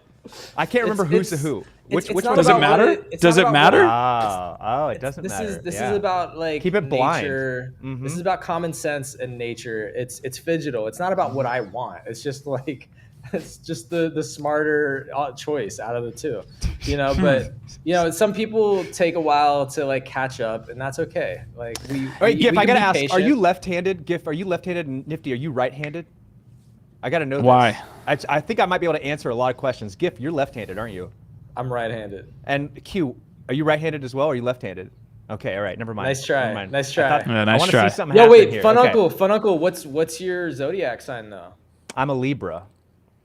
I can't remember who's the who. Which one does it matter? Does it matter? It doesn't matter. This is about keep it blind. Nature. Mm-hmm. This is about common sense and nature. It's phygital. It's not about what I want. It's just it's just the smarter choice out of the two, But some people take a while to catch up, and that's okay. All right, GIF, I gotta ask: are you left-handed? GIF, are you left-handed? And Nifty, are you right-handed? I gotta know why. This. I think I might be able to answer a lot of questions. GIF, you're left-handed, aren't you? I'm right-handed. And Q, are you right-handed as well, or are you left-handed? Okay, all right, never mind. Nice try. Nice try. I want to see something Yo, happen wait, here. Fun Uncle, what's your zodiac sign though? I'm a Libra.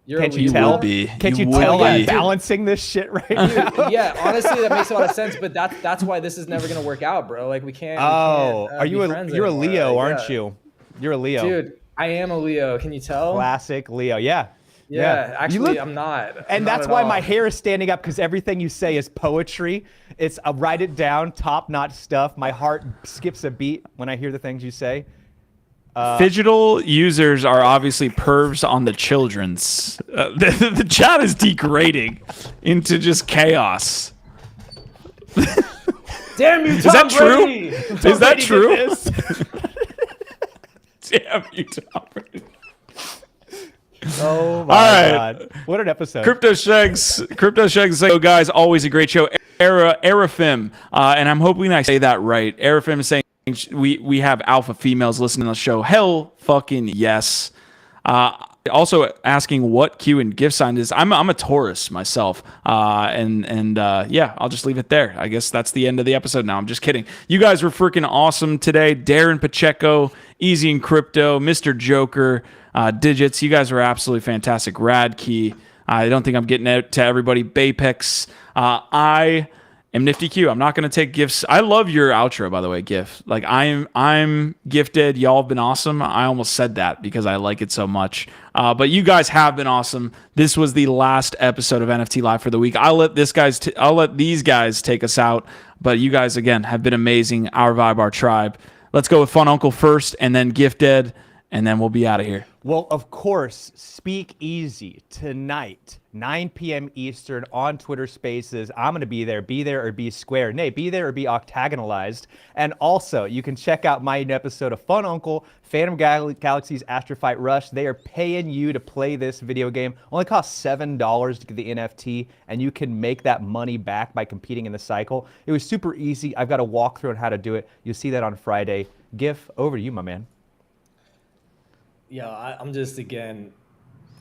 Can't you tell? Can't you tell I'm balancing this shit right now? Yeah, honestly, that makes a lot of sense. But that's why this is never gonna work out, bro. We can't. Are you you're a Leo, aren't you? You're a Leo, dude. I am a Leo. Can you tell? Classic Leo. Yeah. Actually, I'm not. And that's why my hair is standing up, because everything you say is poetry. It's write it down, top-notch stuff. My heart skips a beat when I hear the things you say. Phygital users are obviously pervs on the children's. The chat is degrading into just chaos. Damn you, Tom Is that Brady. True? Is that true? Damn you, Tom Brady. Oh my God. What an episode. Crypto Shags saying, guys, always a great show. Arafim, and I'm hoping I say that right. Arafim is saying we have alpha females listening to the show. Hell fucking yes. Also asking what Q and gift sign is. I'm a Taurus myself, and yeah, I'll just leave it there. I guess that's the end of the episode now. I'm just kidding. You guys were freaking awesome today. Darren Pacheco, Easy in Crypto, Mr. Joker, Digits. You guys were absolutely fantastic. Rad Key. I don't think I'm getting it to everybody. Baypex. I am Nifty Q. I'm not going to take gifts. I love your outro, by the way, GIF. Like I'm gifted. Y'all have been awesome. I almost said that because I like it so much. But you guys have been awesome. This was the last episode of NFT Live for the week. I'll let these guys take us out. But you guys again have been amazing. Our vibe, our tribe. Let's go with Fun Uncle first, and then Gifted, and then we'll be out of here. Well, of course, Speak Easy tonight, 9 p.m. Eastern on Twitter Spaces. I'm going to be there or be square. Nay, be there or be octagonalized. And also, you can check out my new episode of Fun Uncle, Phantom Galaxy's Astrofight Rush. They are paying you to play this video game. Only costs $7 to get the NFT, and you can make that money back by competing in the cycle. It was super easy. I've got a walkthrough on how to do it. You'll see that on Friday. GIF, over to you, my man. Yeah, I'm just, again,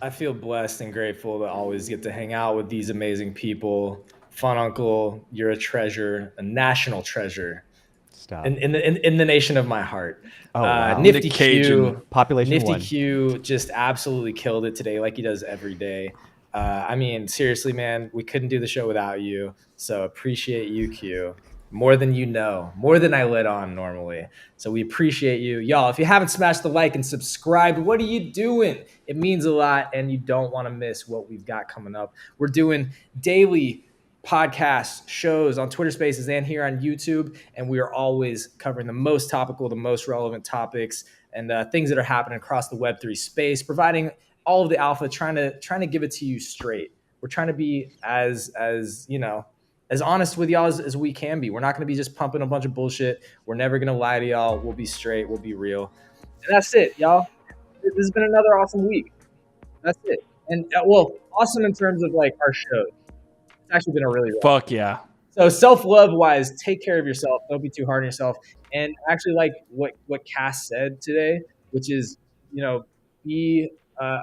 I feel blessed and grateful to always get to hang out with these amazing people. Fun Uncle, you're a treasure, a national treasure. Stop. In the nation of my heart. Oh, wow. Nifty Q, population Nifty 1. Q just absolutely killed it today, like he does every day. I mean, seriously, man, we couldn't do the show without you. So appreciate you, Q. More than you know, more than I let on normally. So we appreciate you. Y'all, if you haven't smashed the like and subscribed, what are you doing? It means a lot, and you don't want to miss what we've got coming up. We're doing daily podcasts, shows on Twitter Spaces and here on YouTube, and we are always covering the most topical, the most relevant topics and things that are happening across the Web3 space, providing all of the alpha, trying to give it to you straight. We're trying to be as honest with y'all as we can be. We're not going to be just pumping a bunch of bullshit. We're never going to lie to y'all. We'll be straight. We'll be real. And that's it, y'all. This has been another awesome week. That's it. And awesome in terms of like our shows. It's actually been a really fuck yeah. So self-love wise, take care of yourself. Don't be too hard on yourself. And actually like what Cass said today, which is, be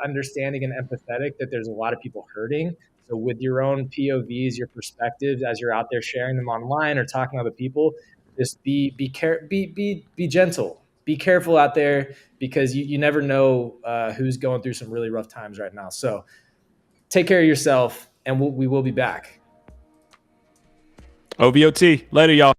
understanding and empathetic that there's a lot of people hurting. So with your own POVs, your perspectives, as you're out there sharing them online or talking to other people, just be gentle. Be careful out there because you never know who's going through some really rough times right now. So take care of yourself, and we will be back. OVOT. Later, y'all.